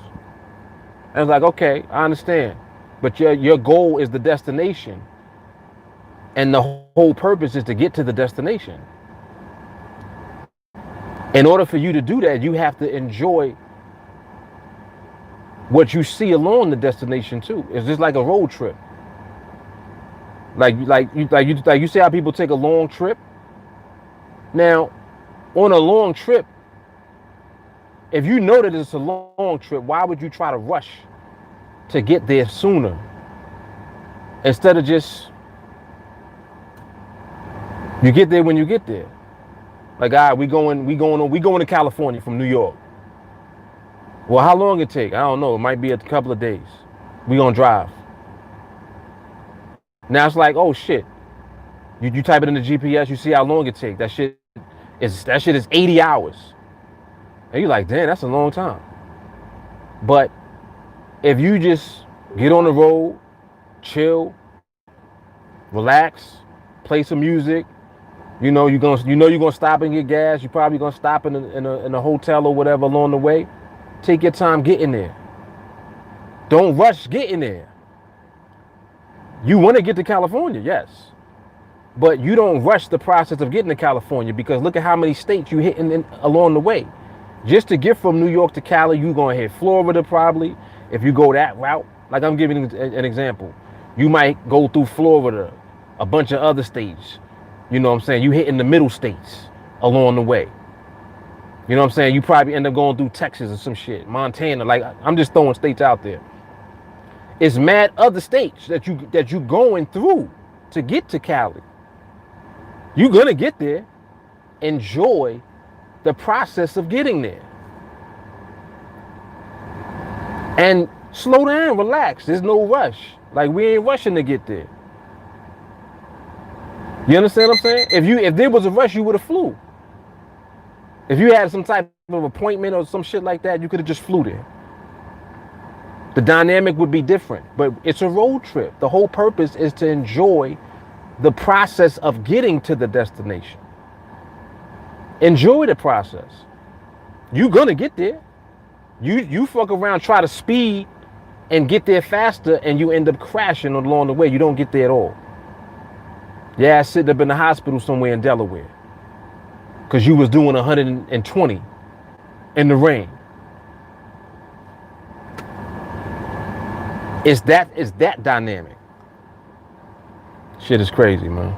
And it's like, okay, I understand. But your goal is the destination. And the whole purpose is to get to the destination. In order for you to do that, you have to enjoy what you see along the destination too. It's just like a road trip. You see how people take a long trip? Now, on a long trip, if you know that it's a long trip, why would you try to rush to get there sooner? Instead of just, you get there when you get there. Like, all right, we going to California from New York. Well, how long it take? I don't know. It might be a couple of days. We gonna drive. Now it's like, oh shit. You type it in the GPS, you see how long it take. That shit is 80 hours. And you're like, damn, that's a long time. But if you just get on the road, chill, relax, play some music, you know you're gonna stop and get gas. You're probably gonna stop in a hotel or whatever along the way. Take your time getting there. Don't rush getting there. You want to get to California, yes. But you don't rush the process of getting to California because look at how many states you hitting along the way. Just to get from New York to Cali, you're going to hit Florida probably. If you go that route, like I'm giving an example. You might go through Florida, a bunch of other states. You know what I'm saying? You hitting the middle states along the way. You know what I'm saying? You probably end up going through Texas or some shit, Montana. Like, I'm just throwing states out there. It's mad other states that you going through to get to Cali. You're gonna get there. Enjoy the process of getting there. And slow down, relax. There's no rush. Like, we ain't rushing to get there. You understand what I'm saying? If there was a rush, you would have flew. If you had some type of appointment or some shit like that, you could have just flew there. The dynamic would be different, but it's a road trip. The whole purpose is to enjoy the process of getting to the destination. Enjoy the process. You're gonna get there. You fuck around, try to speed and get there faster, and you end up crashing along the way. You don't get there at all. Yeah, sitting up in the hospital somewhere in Delaware because you was doing 120 in the rain. It's that dynamic. Shit is crazy, man.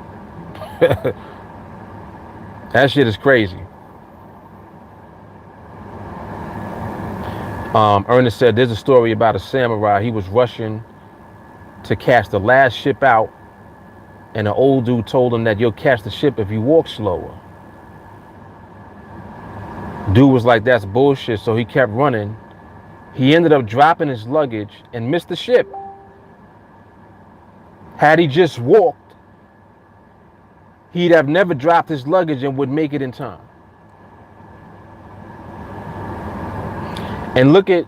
That shit is crazy. Ernest said there's a story about a samurai. He was rushing to catch the last ship out, and an old dude told him that you'll catch the ship if you walk slower. Dude was like, that's bullshit, so he kept running. He ended up dropping his luggage and missed the ship. Had he just walked, he'd have never dropped his luggage and would make it in time. And look at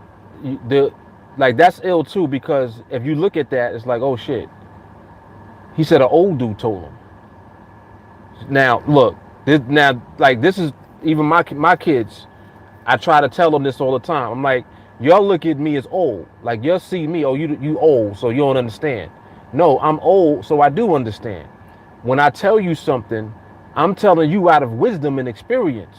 that's ill too, because if you look at that, it's like, oh shit. He said an old dude told him. Now, look, this is even my kids. I try to tell them this all the time. I'm like, y'all look at me as old. Like, y'all see me, oh, you old, so you don't understand. No, I'm old, so I do understand. When I tell you something, I'm telling you out of wisdom and experience.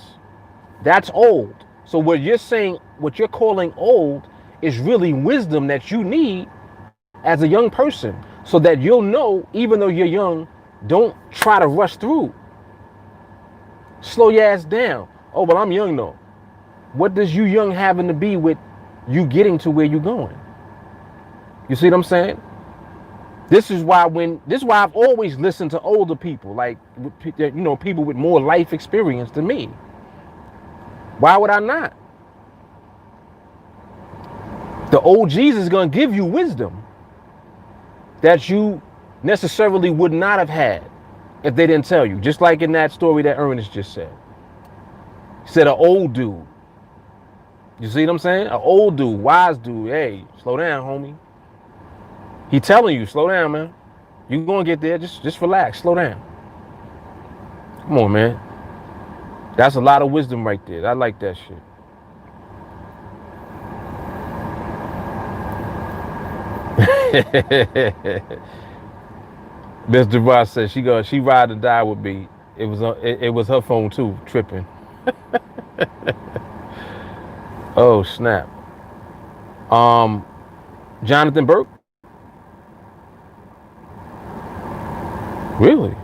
That's old. So what you're saying, what you're calling old, is really wisdom that you need as a young person, so that you'll know, even though you're young, don't try to rush through. Slow your ass down. Oh, well, I'm young though. What does you young having to be with you getting to where you're going? You see what I'm saying? This is why I've always listened to older people, like, people with more life experience than me. Why would I not? The OGs is going to give you wisdom that you necessarily would not have had if they didn't tell you. Just like in that story that Ernest just said. He said an old dude. You see what I'm saying? An old dude, wise dude. Hey, slow down, homie. He telling you, slow down, man. You gonna get there. Just relax. Slow down. Come on, man. That's a lot of wisdom right there. I like that shit. Miss DeVos said she ride or die with me. It was her phone too, tripping. Oh snap. Jonathan Burke. Really?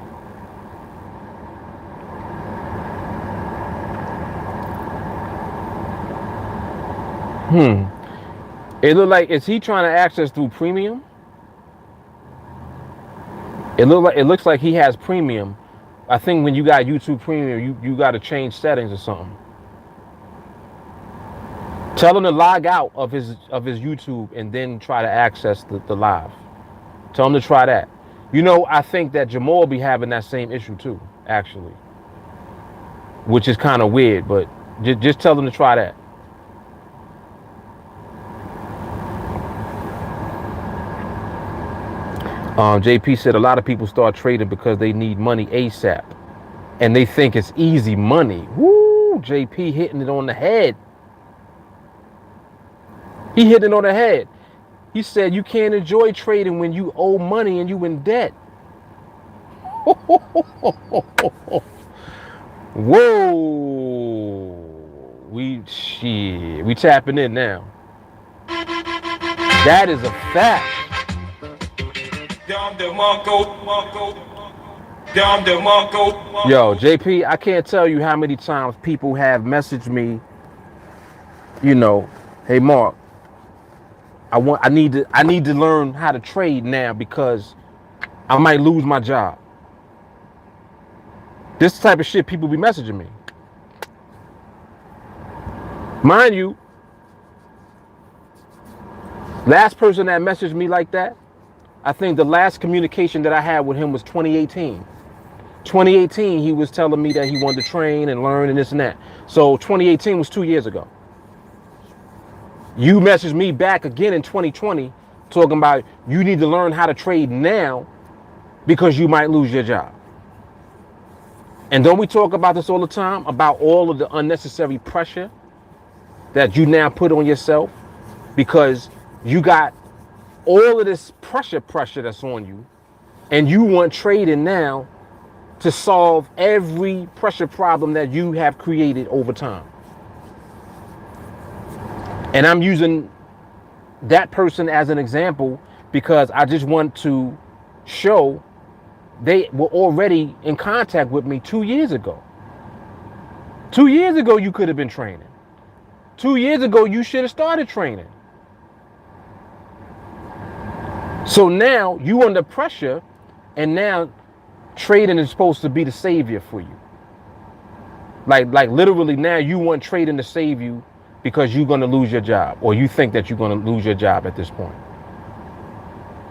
It looked like, is he trying to access through premium? It looks like he has premium. I think when you got YouTube Premium, you got to change settings or something. Tell him to log out of his YouTube and then try to access the live. Tell him to try that. I think that Jamal be having that same issue too, actually, which is kind of weird. But just tell him to try that. JP said a lot of people start trading because they need money ASAP, and they think it's easy money. Woo! JP hitting it on the head. He hit it on the head. He said you can't enjoy trading when you owe money and you in debt. Whoa! We tapping in now. That is a fact. Yo, JP, I can't tell you how many times people have messaged me, hey Mark, I need to learn how to trade now because I might lose my job. This type of shit people be messaging me. Mind you, last person that messaged me like that, I think the last communication that I had with him was 2018. 2018, he was telling me that he wanted to train and learn and this and that. So 2018 was 2 years ago. You messaged me back again in 2020 talking about you need to learn how to trade now because you might lose your job. And don't we talk about this all the time, about all of the unnecessary pressure that you now put on yourself because you got all of this pressure that's on you, and you want trading now to solve every pressure problem that you have created over time. And I'm using that person as an example because I just want to show they were already in contact with me 2 years ago. 2 years ago, you could have been training. 2 years ago, you should have started training. So now you under pressure, and now trading is supposed to be the savior for you. Like literally now you want trading to save you because you're going to lose your job, or you think that you're going to lose your job at this point.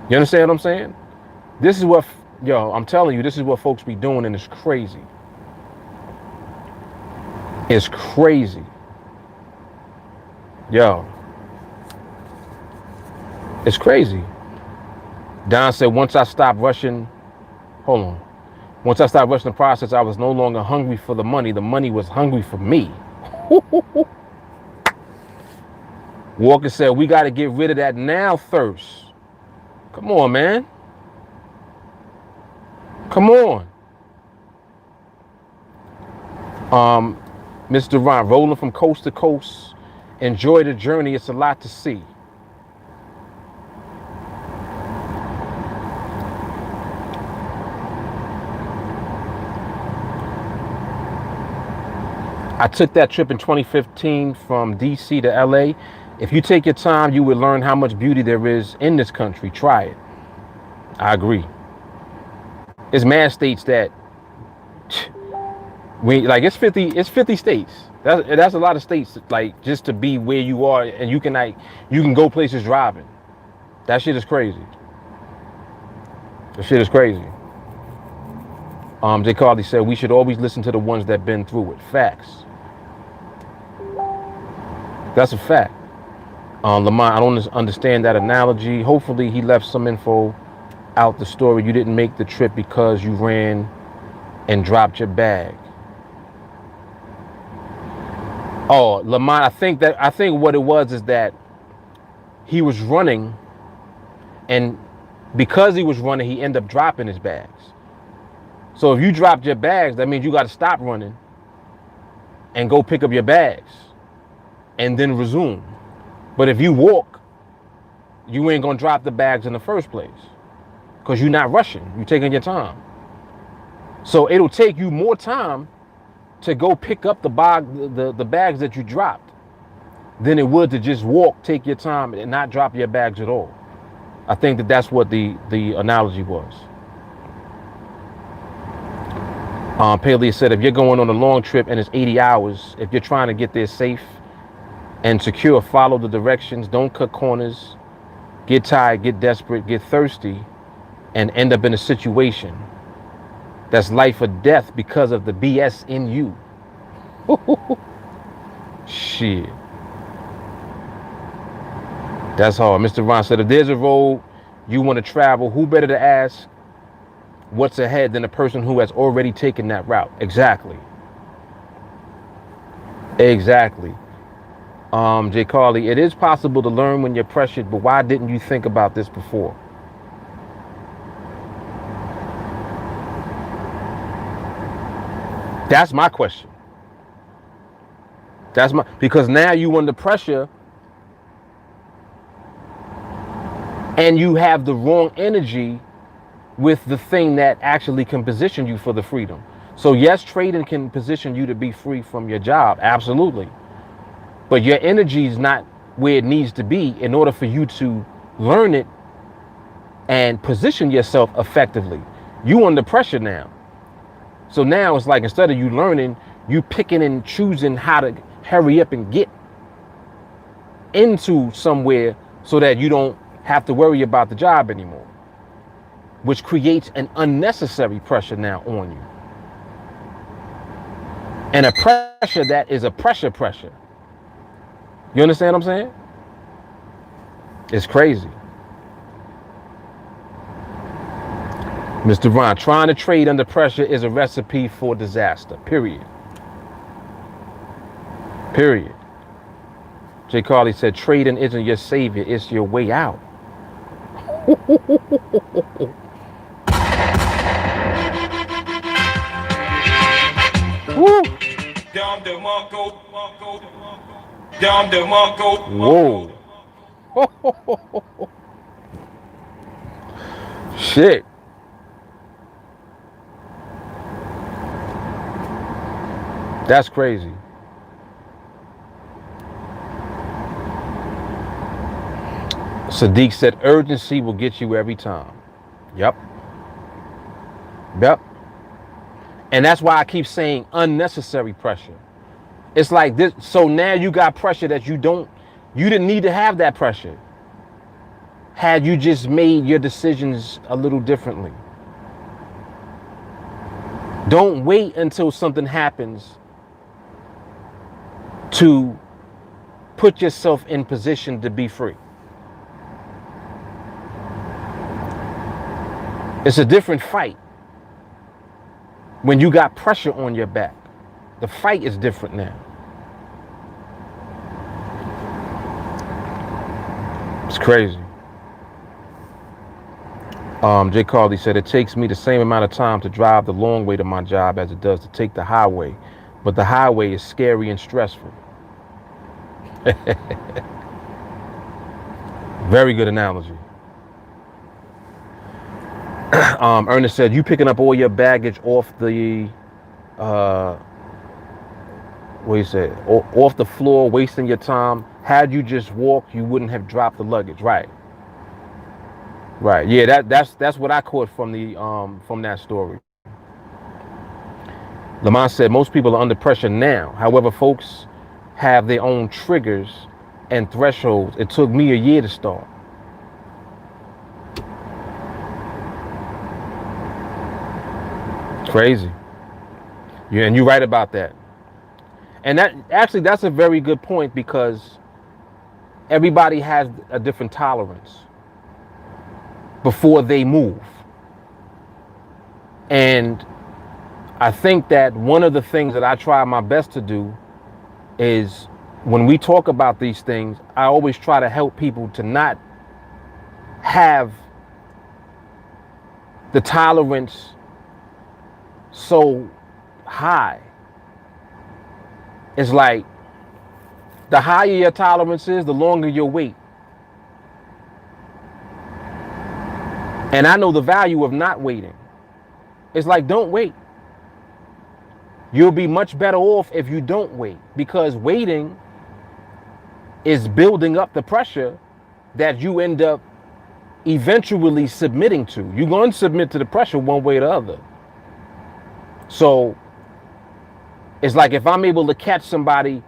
You understand what I'm saying? This is what, I'm telling you, this is what folks be doing, and it's crazy. It's crazy. It's crazy. Don said, once I stopped rushing the process, I was no longer hungry for the money. The money was hungry for me. Walker said, we got to get rid of that now thirst. Come on, man. Come on. Mr. Ron, rolling from coast to coast. Enjoy the journey. It's a lot to see. I took that trip in 2015 from DC to LA. If you take your time, you would learn how much beauty there is in this country. Try it. I agree. It's mad states that like it's 50 states. That's a lot of states, like, just to be where you are, and you can go places driving. That shit is crazy. That shit is crazy. Jay Carly said we should always listen to the ones that been through it. Facts. That's a fact. Lamont, I don't understand that analogy. Hopefully he left some info out the story. You didn't make the trip because you ran and dropped your bag. Oh, Lamont, I think what it was is that he was running, and because he was running, he ended up dropping his bags. So if you dropped your bags, that means you got to stop running and go pick up your bags and then resume. But if you walk, you ain't gonna drop the bags in the first place because you're not rushing. You're taking your time. So it'll take you more time to go pick up the bags that you dropped than it would to just walk, take your time, and not drop your bags at all. I think that's what the analogy was. Paley said, if you're going on a long trip and it's 80 hours, if you're trying to get there safe and secure, follow the directions, don't cut corners, get tired, get desperate, get thirsty, and end up in a situation that's life or death because of the BS in you. Shit. That's hard. Mr. Ron said, if there's a road you want to travel, who better to ask what's ahead than a person who has already taken that route? Exactly. Exactly. Jay Carly, it is possible to learn when you're pressured, but why didn't you think about this before? That's my question. Because now you under pressure and you have the wrong energy with the thing that actually can position you for the freedom. So yes, trading can position you to be free from your job. Absolutely. But your energy is not where it needs to be in order for you to learn it and position yourself effectively. You under pressure now. So now it's like, instead of you learning, you picking and choosing how to hurry up and get into somewhere so that you don't have to worry about the job anymore, which creates an unnecessary pressure now on you. And a pressure that is a pressure. You understand what I'm saying? It's crazy. Mr. Ron, trying to trade under pressure is a recipe for disaster. Period. Jay Carly said, trading isn't your savior, it's your way out. Woo. Whoa. Shit. That's crazy. Sadiq said, urgency will get you every time. Yep. And that's why I keep saying unnecessary pressure. It's like this. So now you got pressure that you didn't need to have that pressure had you just made your decisions a little differently. Don't wait until something happens to put yourself in position to be free. It's a different fight when you got pressure on your back. The fight is different now. It's crazy. Jay Carly said, it takes me the same amount of time to drive the long way to my job as it does to take the highway, but the highway is scary and stressful. Very good analogy. Ernest said, you picking up all your baggage off the off the floor, wasting your time. Had you just walked, you wouldn't have dropped the luggage. Right. Right. Yeah, that's what I caught from that story. Lamont said most people are under pressure now. However, folks have their own triggers and thresholds. It took me a year to start. Crazy. Yeah, and you're right about that. And that's a very good point because everybody has a different tolerance before they move. And I think that one of the things that I try my best to do is when we talk about these things, I always try to help people to not have the tolerance so high. It's like the higher your tolerance is, the longer you'll wait. And I know the value of not waiting. It's like, don't wait. You'll be much better off if you don't wait, because waiting is building up the pressure that you end up eventually submitting to. You're going to submit to the pressure one way or the other. So it's like if I'm able to catch somebody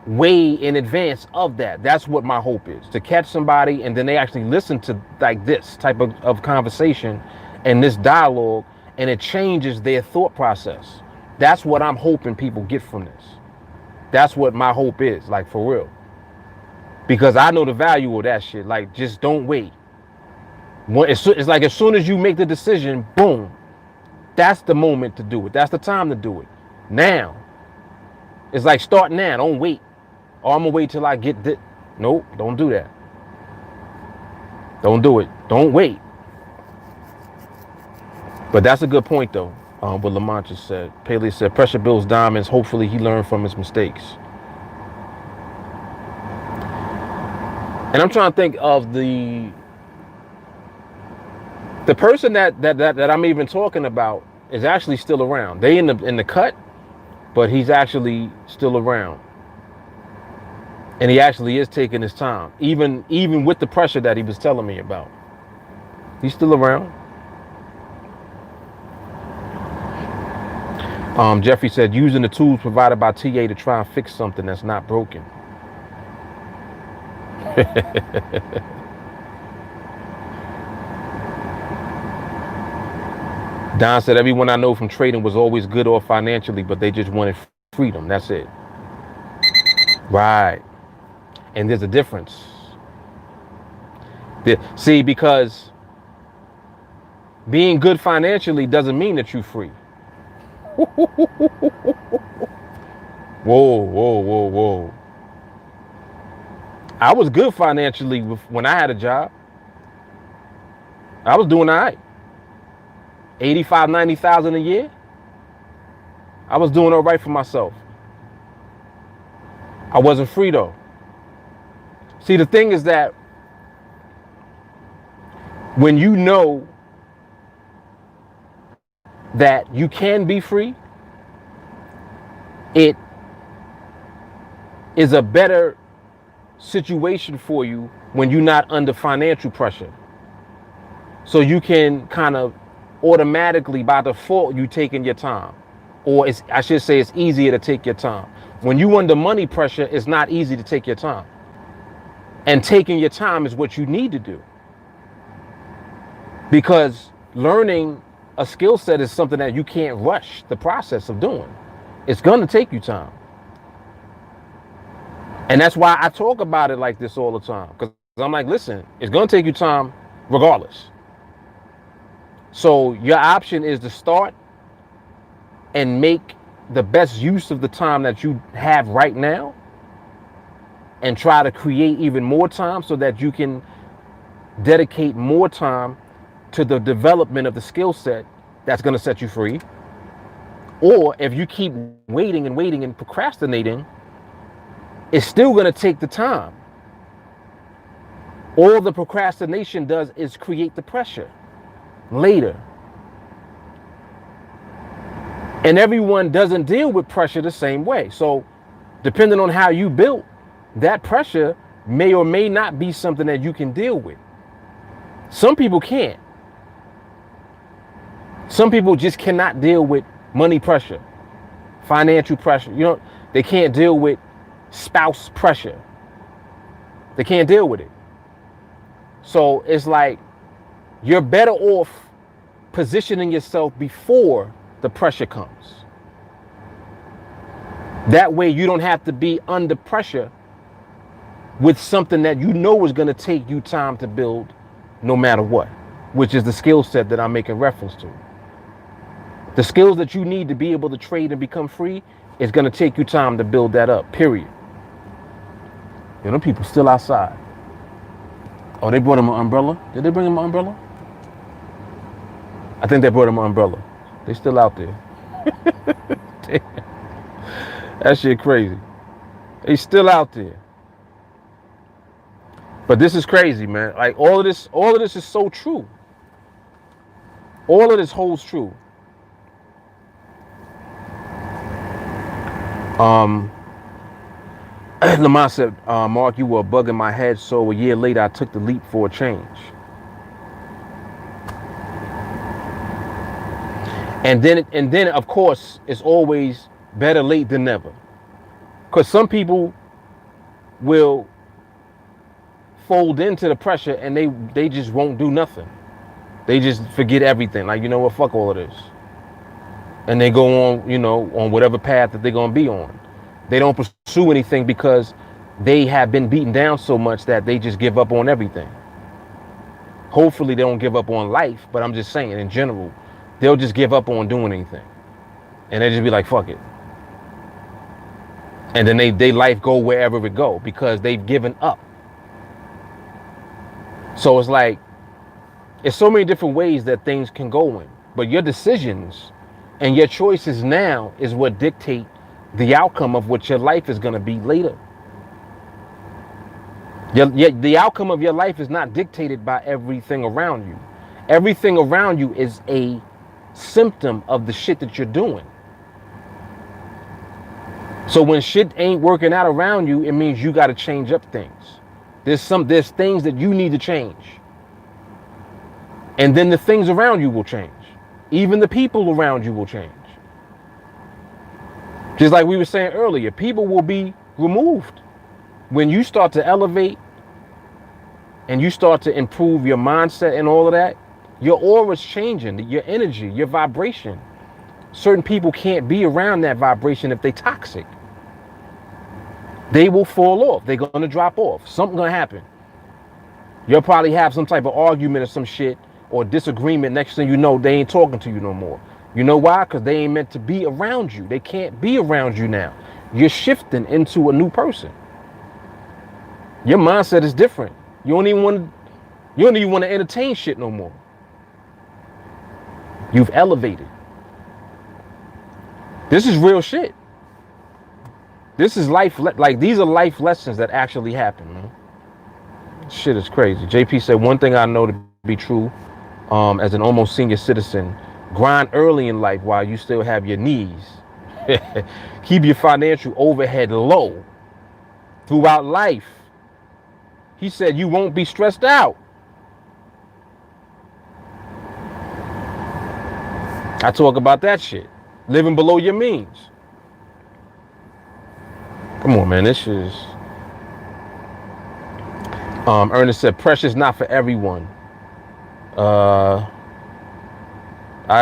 way in advance of that, that's what my hope is, to catch somebody and then they actually listen to like this type of conversation and this dialogue, and it changes their thought process. That's what I'm hoping people get from this. That's what my hope is, like, for real. Because I know the value of that shit. Like, just don't wait. It's like as soon as you make the decision, boom, that's the moment to do it. That's the time to do it. Now. It's like, start now. Don't wait. Oh, I'm going to wait till I get this. Nope, don't do that. Don't do it. Don't wait. But that's a good point, though. What Lamont just said. Paley said, pressure builds diamonds. Hopefully he learned from his mistakes. And I'm trying to think of the person that I'm even talking about is actually still around. They in the cut, but he's actually still around. And he actually is taking his time, even with the pressure that he was telling me about. He's still around. Jeffrey said, using the tools provided by TA to try and fix something that's not broken. Don said, everyone I know from trading was always good off financially, but they just wanted freedom. That's it. Right. And there's a difference. See, because being good financially doesn't mean that you're free. Whoa. I was good financially when I had a job. I was doing all right. 85, 90,000 a year. I was doing all right for myself. I wasn't free though. See, the thing is that when you know that you can be free, it is a better situation for you when you're not under financial pressure. So you can kind of automatically, by default, you taking your time. Or I should say it's easier to take your time. When you under money pressure, it's not easy to take your time. And taking your time is what you need to do. Because learning a skill set is something that you can't rush the process of doing. It's going to take you time. And that's why I talk about it like this all the time. Because I'm like, listen, it's going to take you time regardless. So your option is to start and make the best use of the time that you have right now and try to create even more time so that you can dedicate more time to the development of the skill set that's going to set you free. Or if you keep waiting and procrastinating, it's still going to take the time. All the procrastination does is create the pressure later. And everyone doesn't deal with pressure the same way. So depending on how you built, that pressure may or may not be something that you can deal with. Some people can't. Some people just cannot deal with money pressure, financial pressure. You know, they can't deal with spouse pressure. They can't deal with it. So it's like you're better off positioning yourself before the pressure comes. That way you don't have to be under pressure with something that you know is going to take you time to build no matter what, which is the skill set that I'm making reference to. The skills that you need to be able to trade and become free is going to take you time to build that up, period. You know, people still outside. Oh, they brought him an umbrella? Did they bring him an umbrella? I think they brought him an umbrella. They still out there. That shit crazy. They still out there. But this is crazy, man. Like all of this is so true. All of this holds true. Lamont said, Mark, you were a bug in my head, so a year later I took the leap for a change. And then of course it's always better late than never. Because some people will fold into the pressure and they just won't do nothing. They just forget everything. Like, you know what, fuck all of this. And they go on, you know, on whatever path that they're gonna be on. They don't pursue anything because they have been beaten down so much that they just give up on everything. Hopefully they don't give up on life, but I'm just saying in general, they'll just give up on doing anything. And they just be like, fuck it. And then they life go wherever it go because they've given up. So it's like, it's so many different ways that things can go in. But your decisions and your choices now is what dictate the outcome of what your life is going to be later. The outcome of your life is not dictated by everything around you. Everything around you is a symptom of the shit that you're doing. So when shit ain't working out around you, it means you got to change up things. There's things that you need to change. And then the things around you will change. Even the people around you will change. Just like we were saying earlier, people will be removed. When you start to elevate and you start to improve your mindset and all of that, your aura's changing, your energy, your vibration. Certain people can't be around that vibration if they're toxic. They will fall off. They're going to drop off. Something's going to happen. You'll probably have some type of argument or some shit or disagreement. Next thing you know, they ain't talking to you no more. You know why? Because they ain't meant to be around you. They can't be around you now. You're shifting into a new person. Your mindset is different. You don't even want to entertain shit no more. You've elevated. This is real shit. This is life. Like, these are life lessons that actually happen, man. Shit is crazy. JP said, one thing I know to be true, as an almost senior citizen, grind early in life while you still have your knees. Keep your financial overhead low throughout life. He said you won't be stressed out. I talk about that shit. Living below your means. Come on, man. This is... Ernest said, pressure's not for everyone. I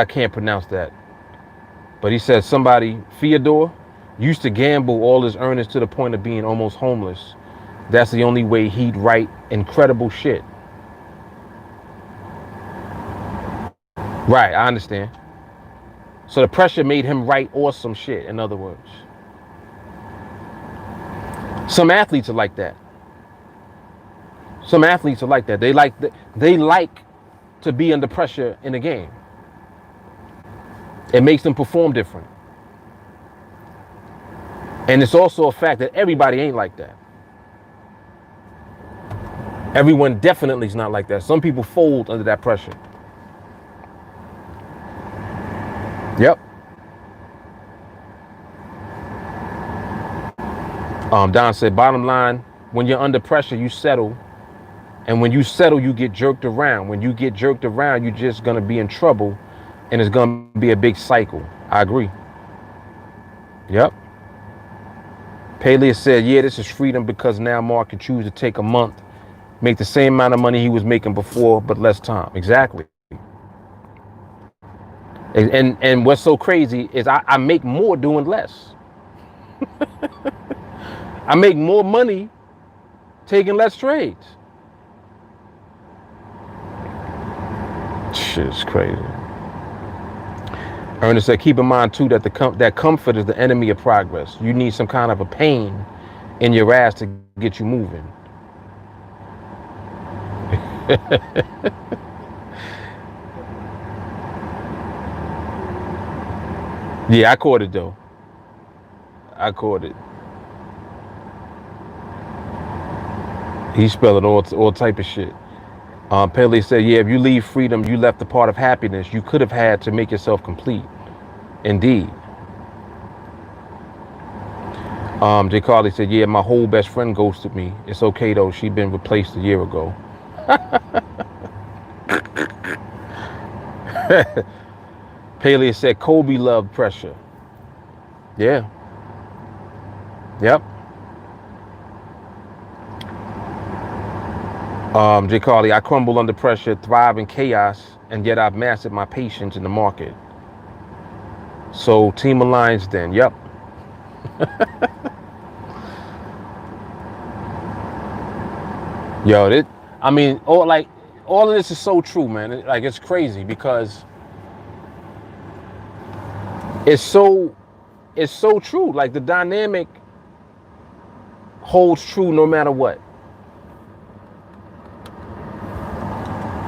can't pronounce that. But he said somebody, Fyodor, used to gamble all his earnings to the point of being almost homeless. That's the only way he'd write incredible shit. Right, I understand. So the pressure made him write awesome shit, in other words. Some athletes are like that. Some athletes are like that. They like to be under pressure in a game. It makes them perform different. And it's also a fact that everybody ain't like that. Everyone definitely is not like that. Some people fold under that pressure. Yep. Don said, bottom line, when you're under pressure, you settle And when you settle, you get jerked around. When you get jerked around, you're just going to be in trouble, and it's going to be a big cycle. I agree. Yep. Paley said, yeah, this is freedom because now Mark can choose to take a month, make the same amount of money he was making before, but less time. Exactly. And what's so crazy is I make more doing less. I make more money taking less trades. Shit's crazy. Ernest said, keep in mind too that that comfort is the enemy of progress. You need some kind of a pain in your ass to get you moving. Yeah, I caught it though. I caught it. He's spelling all type of shit. Pele said, yeah, if you leave freedom, you left the part of happiness you could have had to make yourself complete. Indeed. Jay Carly said, yeah, my whole best friend ghosted me. It's okay though, she'd been replaced a year ago. Paley said Kobe loved pressure. Yeah. Yep. Jay Carly, I crumble under pressure, thrive in chaos, and yet I've mastered my patience in the market. So TeamAlliance then. Yep. Yo, I mean, all of this is so true, man. It's crazy because it's so true. Like the dynamic holds true no matter what.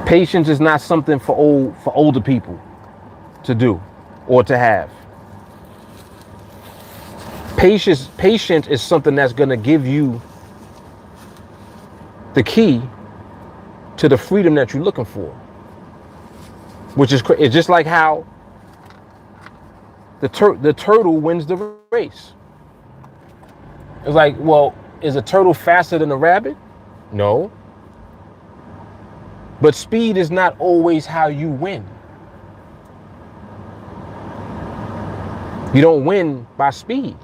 Patience is not something for older people to do or to have. Patience is something that's going to give you the key to the freedom that you're looking for, which is it's just like how the turtle wins the race. It's like, well, is a turtle faster than a rabbit? No. But speed is not always how you win. You don't win by speed.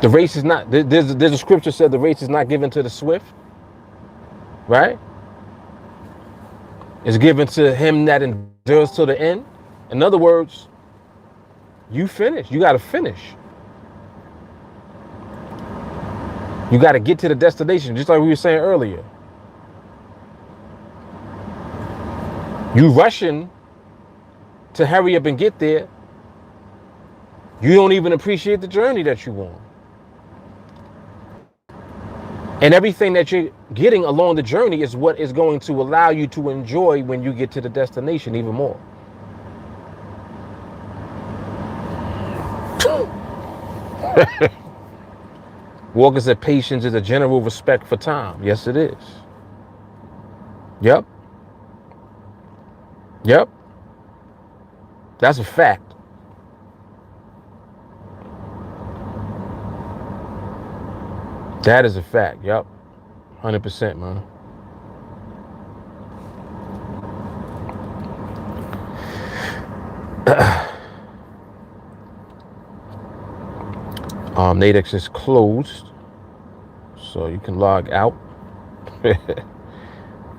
The race is not, there's a scripture said the race is not given to the swift, right? It's given to him that endures to the end. In other words, you finish. You got to finish. You got to get to the destination, just like we were saying earlier. You rushing to hurry up and get there. You don't even appreciate the journey that you want. And everything that you're getting along the journey is what is going to allow you to enjoy when you get to the destination even more. Walker said patience is a general respect for time. Yes, it is. Yep. Yep. That's a fact. That is a fact. Yep. 100%, man. NADEX is closed, so you can log out. I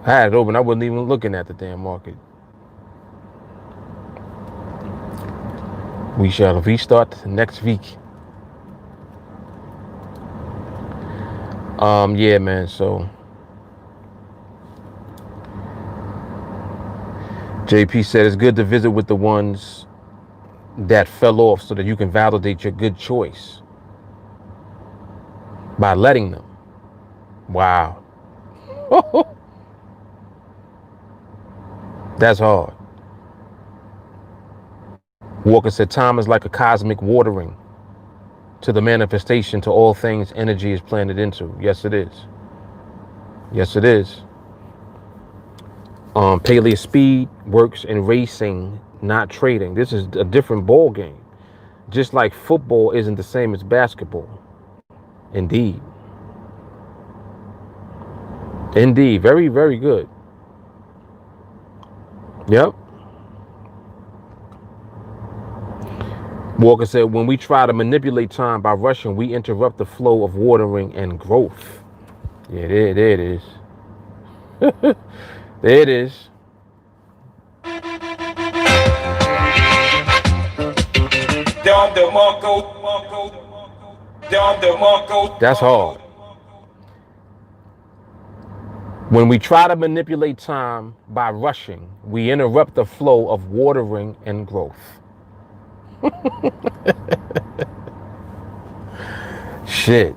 had it open. I wasn't even looking at the damn market. We shall restart next week. Yeah, man. So JP said it's good to visit with the ones that fell off so that you can validate your good choice by letting them. Wow. That's hard. Walker said time is like a cosmic watering to the manifestation to all things energy is planted into. Yes, it is. Yes, it is. Paleo speed works in racing, not trading. This is a different ball game. Just like football isn't the same as basketball. Indeed. Indeed. Very, very good. Yep. Walker said, when we try to manipulate time by rushing, we interrupt the flow of watering and growth. Yeah, there it is. There it is. That's hard. When we try to manipulate time by rushing, we interrupt the flow of watering and growth. Shit.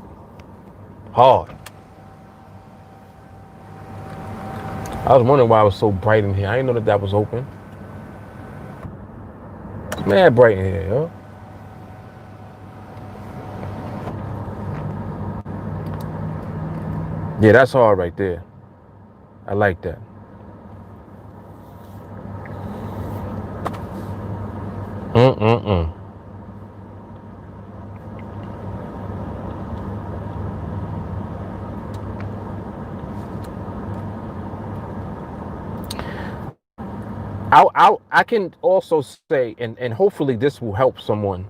Hard. I was wondering why it was so bright in here. I didn't know that was open. It's mad bright in here, yo. Yeah, that's hard right there. I like that. Mm-mm-mm. I can also say, and hopefully this will help someone.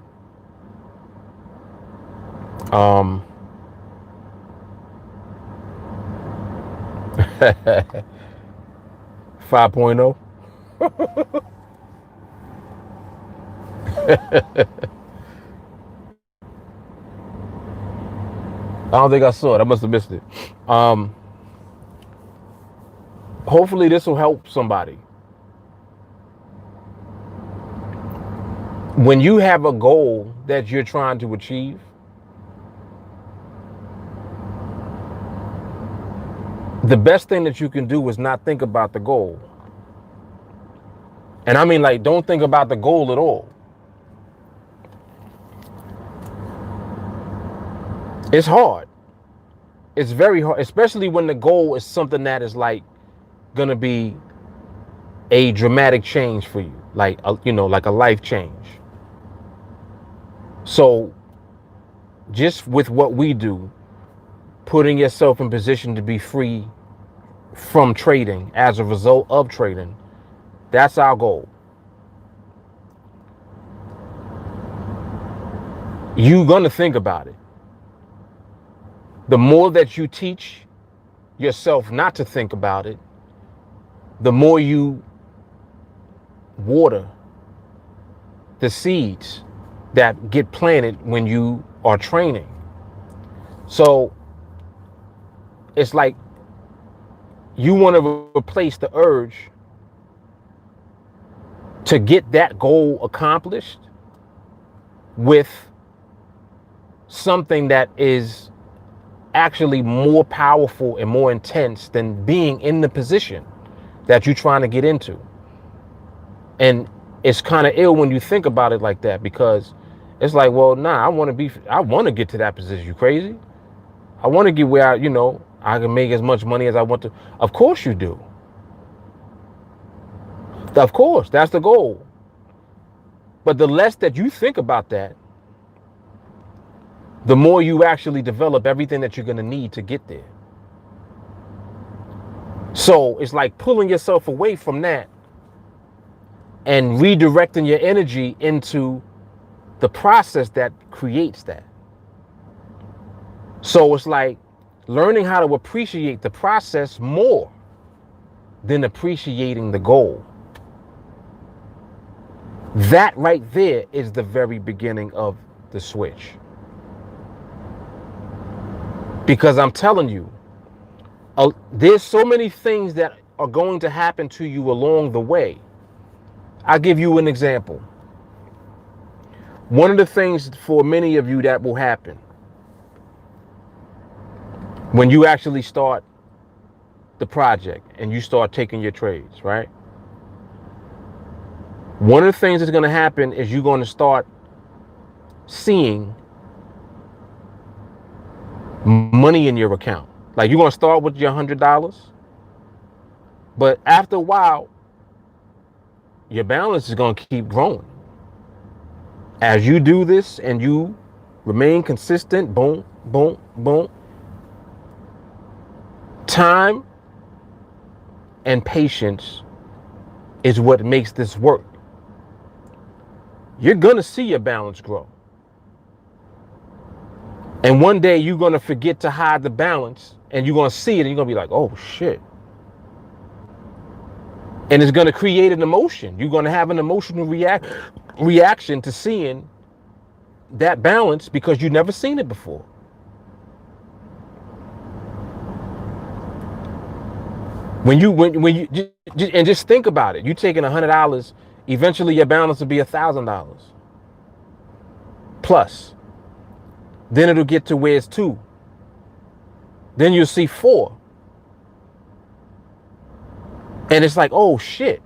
5.0. I don't think I saw it. I must have missed it. Hopefully this will help somebody. When you have a goal that you're trying to achieve, the best thing that you can do is not think about the goal. And I mean, like, don't think about the goal at all. It's hard. It's very hard, especially when the goal is something that is like gonna be a dramatic change for you, like like a life change. So just with what we do, putting yourself in position to be free from trading as a result of trading, that's our goal. You're gonna think about it. The more that you teach yourself not to think about it, the more you water the seeds that get planted when you are training. So it's like you want to replace the urge to get that goal accomplished with something that is actually more powerful and more intense than being in the position that you're trying to get into. And it's kind of ill when you think about it like that, because it's like, well, nah, I want to get to that position. You crazy? I want to get where I can make as much money as I want to. Of course you do. Of course, that's the goal. But the less that you think about that, the more you actually develop everything that you're going to need to get there. So it's like pulling yourself away from that and redirecting your energy into the process that creates that. So it's like learning how to appreciate the process more than appreciating the goal. That right there is the very beginning of the switch. Because I'm telling you, there's so many things that are going to happen to you along the way. I'll give you an example. One of the things for many of you that will happen when you actually start the project and you start taking your trades, right? One of the things that's going to happen is you're going to start seeing money in your account. Like, you're going to start with your $100, but after a while, your balance is going to keep growing. As you do this and you remain consistent, boom, boom, boom, time and patience is what makes this work. You're going to see your balance grow. And one day you're going to forget to hide the balance and you're going to see it and you're going to be like, oh shit. And it's going to create an emotion. You're going to have an emotional reaction to seeing that balance because you've never seen it before. When you and just think about it. You taking $100, eventually your balance will be $1,000 plus. Then it'll get to where it's 2. Then you'll see 4. And it's like, oh shit.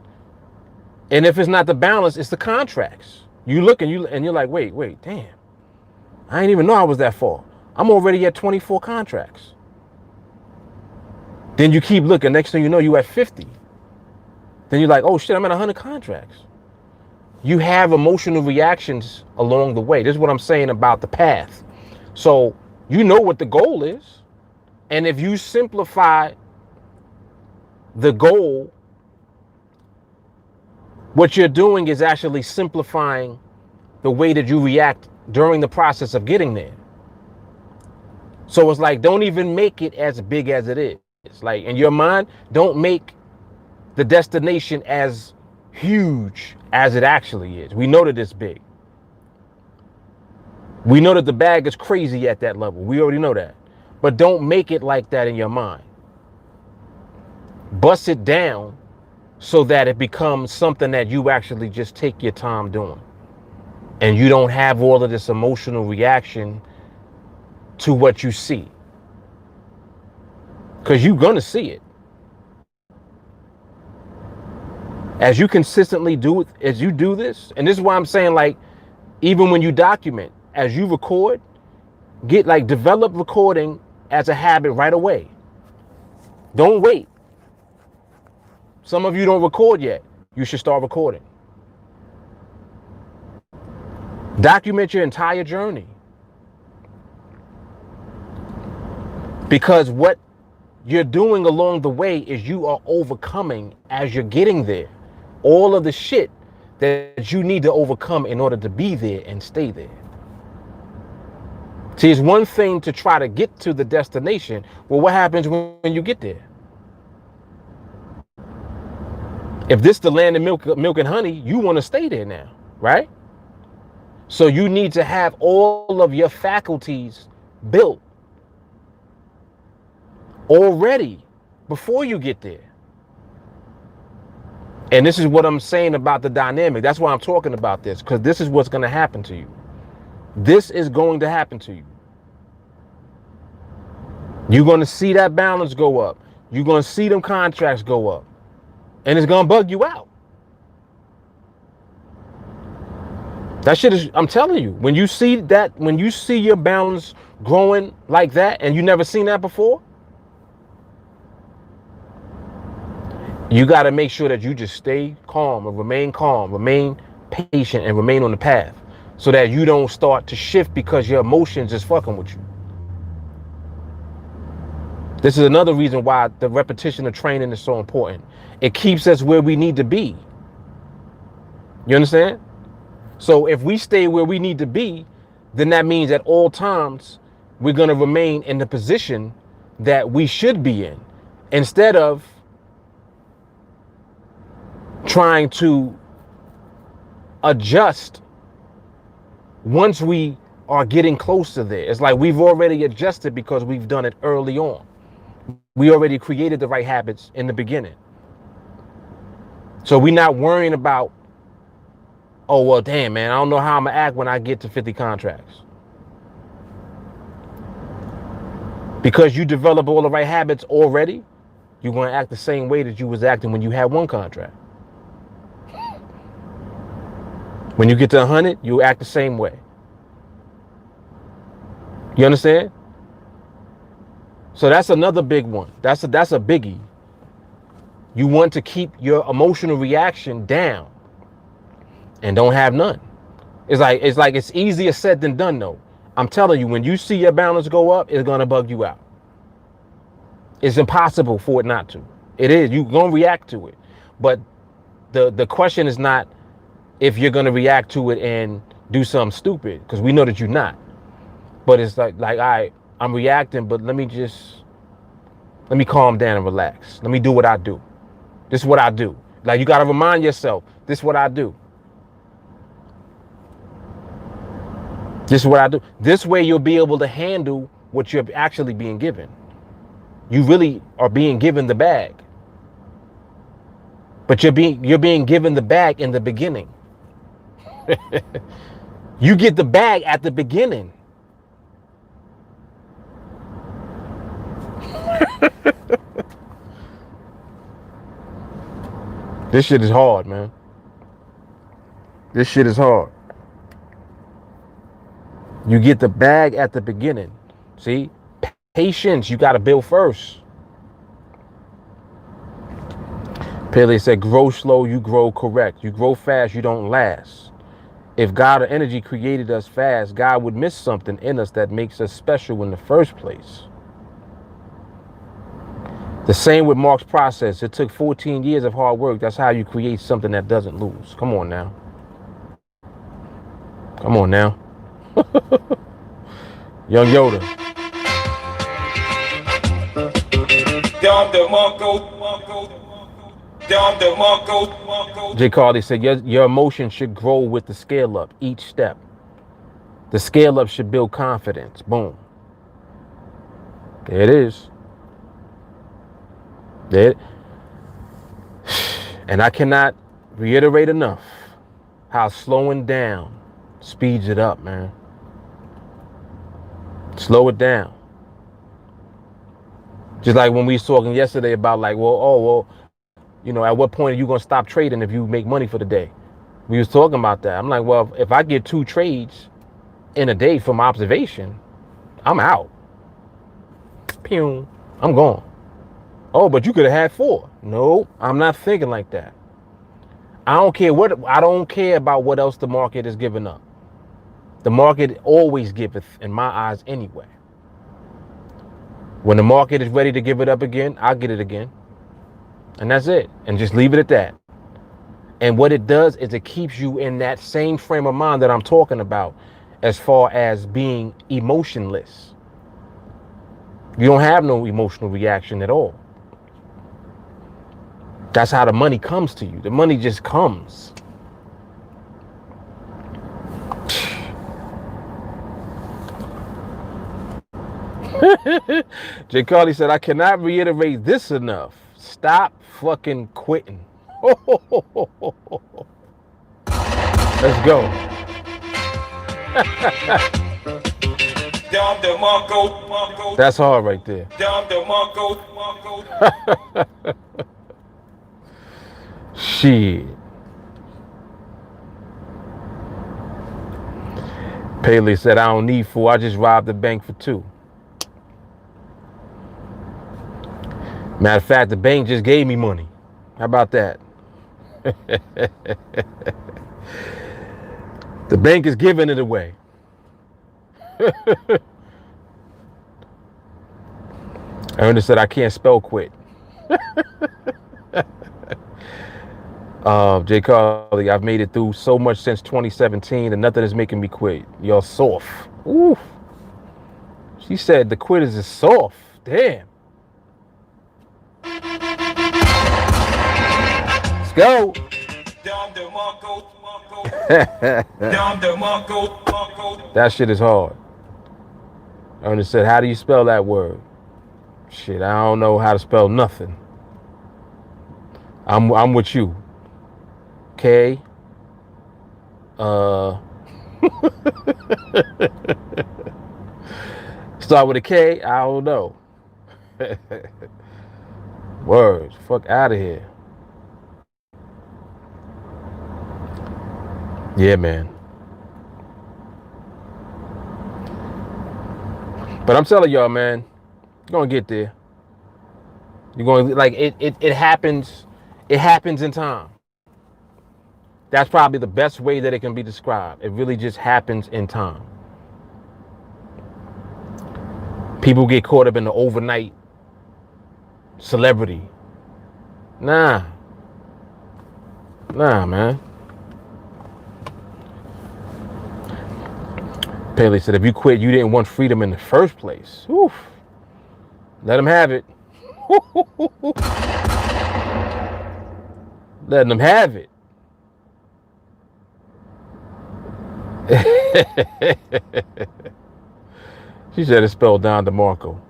And if it's not the balance, it's the contracts. You look and you're like, wait, damn. I didn't even know I was that far. I'm already at 24 contracts. Then you keep looking. Next thing you know, you at 50. Then you're like, oh shit, I'm at 100 contracts. You have emotional reactions along the way. This is what I'm saying about the path. So you know what the goal is. And if you simplify the goal, what you're doing is actually simplifying the way that you react during the process of getting there. So it's like, don't even make it as big as it is. It's like, in your mind, don't make the destination as huge as it actually is. We know that it's big. We know that the bag is crazy at that level. We already know that. But don't make it like that in your mind. Bust it down so that it becomes something that you actually just take your time doing. And you don't have all of this emotional reaction to what you see. Because you're going to see it. As you consistently do it, as you do this, and this is why I'm saying, like, even when you document, as you record, develop recording as a habit right away. Don't wait. Some of you don't record yet. You should start recording. Document your entire journey. Because what you're doing along the way is you are overcoming as you're getting there all of the shit that you need to overcome in order to be there and stay there. See, it's one thing to try to get to the destination. Well, what happens when you get there? If this is the land of milk and honey, you want to stay there now, right? So you need to have all of your faculties built already before you get there. And this is what I'm saying about the dynamic. That's why I'm talking about this, because this is what's going to happen to you. This is going to happen to you. You're going to see that balance go up. You're going to see them contracts go up. And it's going to bug you out. That shit is, I'm telling you, when you see your balance growing like that, and you never seen that before, you got to make sure that you just stay calm, remain patient, and remain on the path so that you don't start to shift because your emotions is fucking with you. This is another reason why the repetition of training is so important. It keeps us where we need to be. You understand? So if we stay where we need to be, then that means at all times we're going to remain in the position that we should be in, instead of trying to adjust once we are getting close to there. It's like we've already adjusted because we've done it early on. We already created the right habits in the beginning. So we're not worrying about, oh, well, damn, man, I don't know how I'm going to act when I get to 50 contracts. Because you develop all the right habits already, you're going to act the same way that you was acting when you had one contract. When you get to 100, you act the same way. You understand? So that's another big one. That's a biggie. You want to keep your emotional reaction down and don't have none. It's like it's easier said than done though. I'm telling you, when you see your balance go up, it's gonna bug you out. It's impossible for it not to. It is. You're going to react to it. But the question is not if you're going to react to it and do something stupid, because we know that you're not. But it's like, all right, I'm reacting, but let me calm down and relax. Let me do what I do. This is what I do. Like, you got to remind yourself, this is what I do. This is what I do. This way you'll be able to handle what you're actually being given. You really are being given the bag. But you're being given the bag in the beginning. You get the bag at the beginning. This shit is hard, man. This shit is hard. You get the bag at the beginning. See? Patience, you got to build first. Pele said, grow slow, you grow correct. You grow fast, you don't last. If God or energy created us fast, God would miss something in us that makes us special in the first place. The same with Mark's process. It took 14 years of hard work. That's how you create something that doesn't lose. Come on now. Come on now. Young Yoda. J. Carly said, your emotion should grow with the scale up each step. The scale up should build confidence. Boom. There it is. There. And I cannot reiterate enough how slowing down speeds it up, man. Slow it down. Just like when we was talking yesterday about like, well, you know, at what point are you going to stop trading if you make money for the day? We was talking about that. I'm like, well, if I get 2 trades in a day from observation, I'm out. Pew, I'm gone. Oh, but you could have had 4. No, I'm not thinking like that. I don't care about what else the market is giving up. The market always giveth in my eyes anyway. When the market is ready to give it up again, I'll get it again. And that's it. And just leave it at that. And what it does is it keeps you in that same frame of mind that I'm talking about as far as being emotionless. You don't have no emotional reaction at all. That's how the money comes to you. The money just comes. J. Carly said, I cannot reiterate this enough. Stop fucking quitting. Let's go. That's hard right there. Shit. Paley said, I don't need 4. I just robbed the bank for 2. Matter of fact, the bank just gave me money. How about that? The bank is giving it away. Ernest said, I can't spell quit. Jay Carly, I've made it through so much since 2017 and nothing is making me quit. You're soft. Ooh. She said the quitters is soft. Damn. Let's go. That shit is hard. Ernest said, how do you spell that word? Shit, I don't know how to spell nothing. I'm with you. K. Start with a K? I don't know. Words. Fuck out of here. Yeah, man. But I'm telling y'all, man, you're gonna get there. You're going, like, it happens. It happens in time. That's probably the best way that it can be described. It really just happens in time. People get caught up in the overnight celebrity. Nah, man. Paley said, if you quit, you didn't want freedom in the first place. Oof. Let them have it. Letting them have it. She said it spelled Don DeMarco.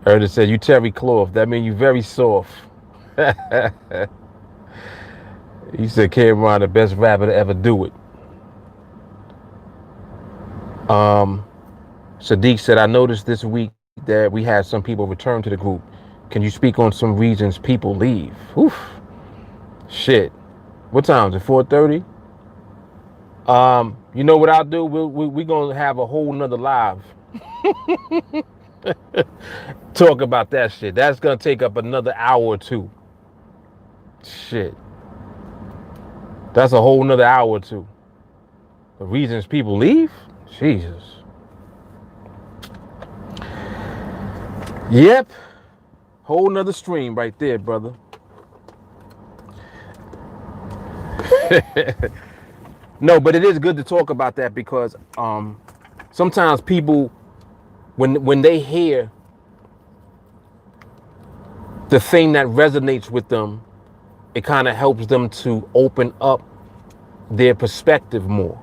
Ernest said, you Terry Cloth. That means you very soft. He said, Cameron, the best rapper to ever do it. Sadiq said, I noticed this week that we had some people return to the group. Can you speak on some reasons people leave? Oof. Shit. What time is it? 4:30? You know what I'll do? We're going to have a whole nother live. Talk about that shit. That's going to take up another hour or two. Shit. That's a whole nother hour or two. The reasons people leave? Jesus. Yep. Whole nother stream right there, brother. No, but it is good to talk about that because sometimes people, when they hear the thing that resonates with them, it kind of helps them to open up their perspective more.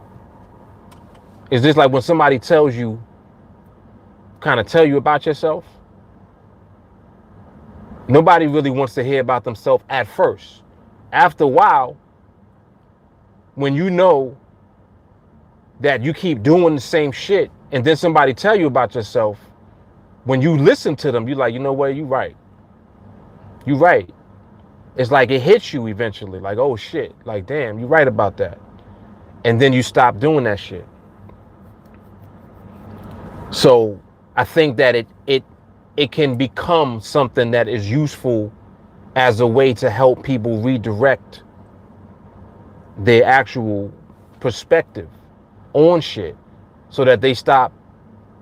It's just like when somebody tells you, kind of tell you about yourself. Nobody really wants to hear about themselves at first. After a while, when you know that you keep doing the same shit and then somebody tell you about yourself, when you listen to them, you're like, you know what, you're right. You're right. It's like it hits you eventually, like, oh shit, like, damn, you're right about that. And then you stop doing that shit. So I think that it can become something that is useful as a way to help people redirect their actual perspective on shit so that they stop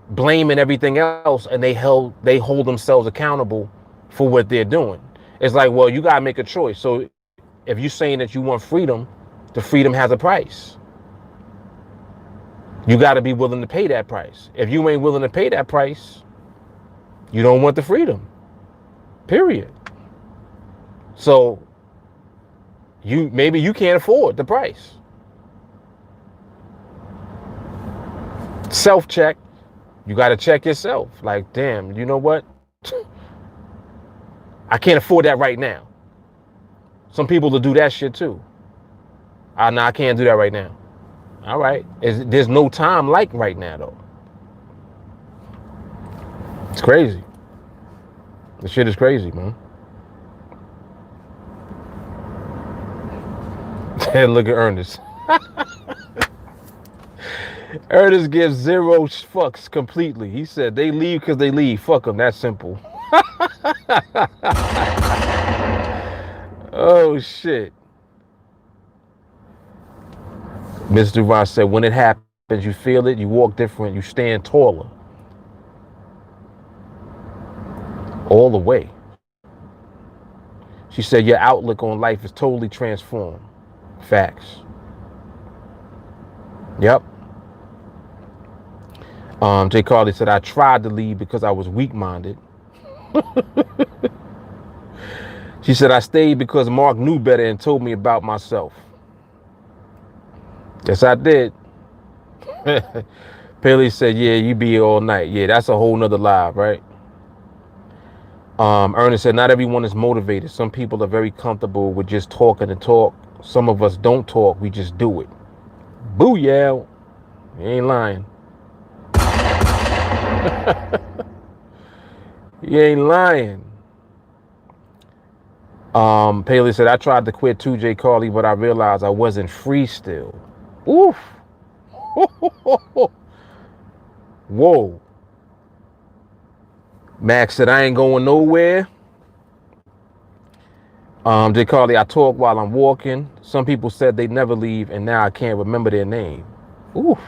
blaming everything else and they hold themselves accountable for what they're doing. It's like, well, you gotta make a choice. So if you're saying that you want freedom, the freedom has a price. You got to be willing to pay that price. If you ain't willing to pay that price, you don't want the freedom. Period. So maybe you can't afford the price. Self-check. You got to check yourself. Like, damn, you know what? I can't afford that right now. Some people will do that shit too. No, I can't do that right now. All right. There's no time like right now, though. It's crazy. The shit is crazy, man. Look at Ernest. Ernest gives zero fucks completely. He said they leave because they leave. Fuck them. That's simple. Oh, shit. Mr. Ross said, when it happens, you feel it, you walk different, you stand taller. All the way. She said, your outlook on life is totally transformed. Facts. Yep. Jay Carly said, I tried to leave because I was weak-minded. She said, I stayed because Mark knew better and told me about myself. Yes, I did. Paley said, yeah, you be here all night. Yeah, that's a whole nother live, right? Ernest said, not everyone is motivated. Some people are very comfortable with just talking to talk. Some of us don't talk. We just do it. Booyah. You ain't lying. You ain't lying. Paley said, I tried to quit too, Jay Carly, but I realized I wasn't free still. Oof. Whoa. Max said, I ain't going nowhere. Jay Carly, I talk while I'm walking. Some people said they never leave, and now I can't remember their name. Oof.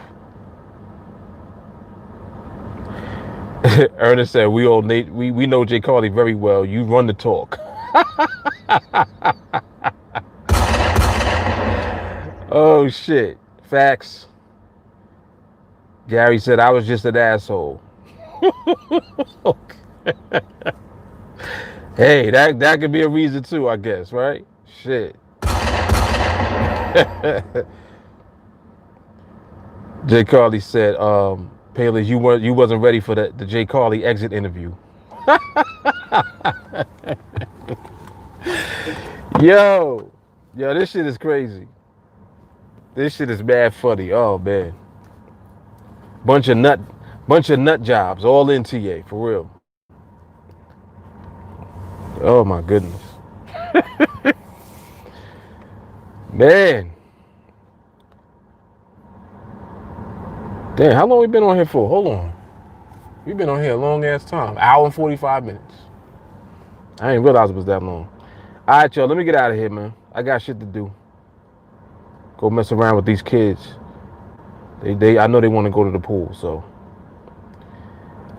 Ernest said, we know Jay Carly very well. You run the talk. Oh shit. Facts. Gary said I was just an asshole. Hey, that could be a reason too, I guess, right? Shit. Jay Carly said, Payless, you wasn't ready for the Jay Carly exit interview. Yo, this shit is crazy. This shit is mad funny. Oh man, bunch of nut jobs all in TA for real. Oh my goodness, man. Damn, how long we been on here for? Hold on, we been on here a long ass time. Hour and 45 minutes. I didn't realize it was that long. All right, y'all, let me get out of here, man. I got shit to do. Go mess around with these kids. I know they want to go to the pool, so.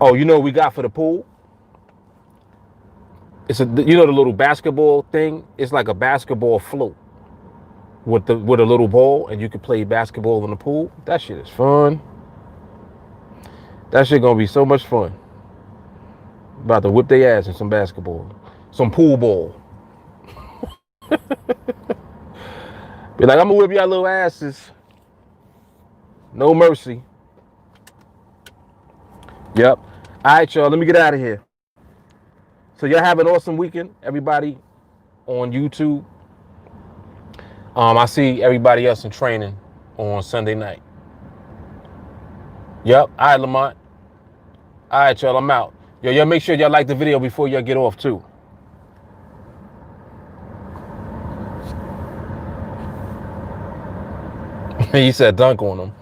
Oh, you know what we got for the pool? It's the little basketball thing? It's like a basketball float with a little ball, and you can play basketball in the pool. That shit is fun. That shit gonna be so much fun. About to whip their ass in some basketball. Some pool ball. Be like, I'm gonna whip y'all little asses. No mercy. Yep. All right, y'all, let me get out of here. So y'all have an awesome weekend, everybody on YouTube. I see everybody else in training on Sunday night. Yep. All right, Lamont. All right, y'all, I'm out. Y'all make sure y'all like the video before y'all get off, too. He said dunk on them.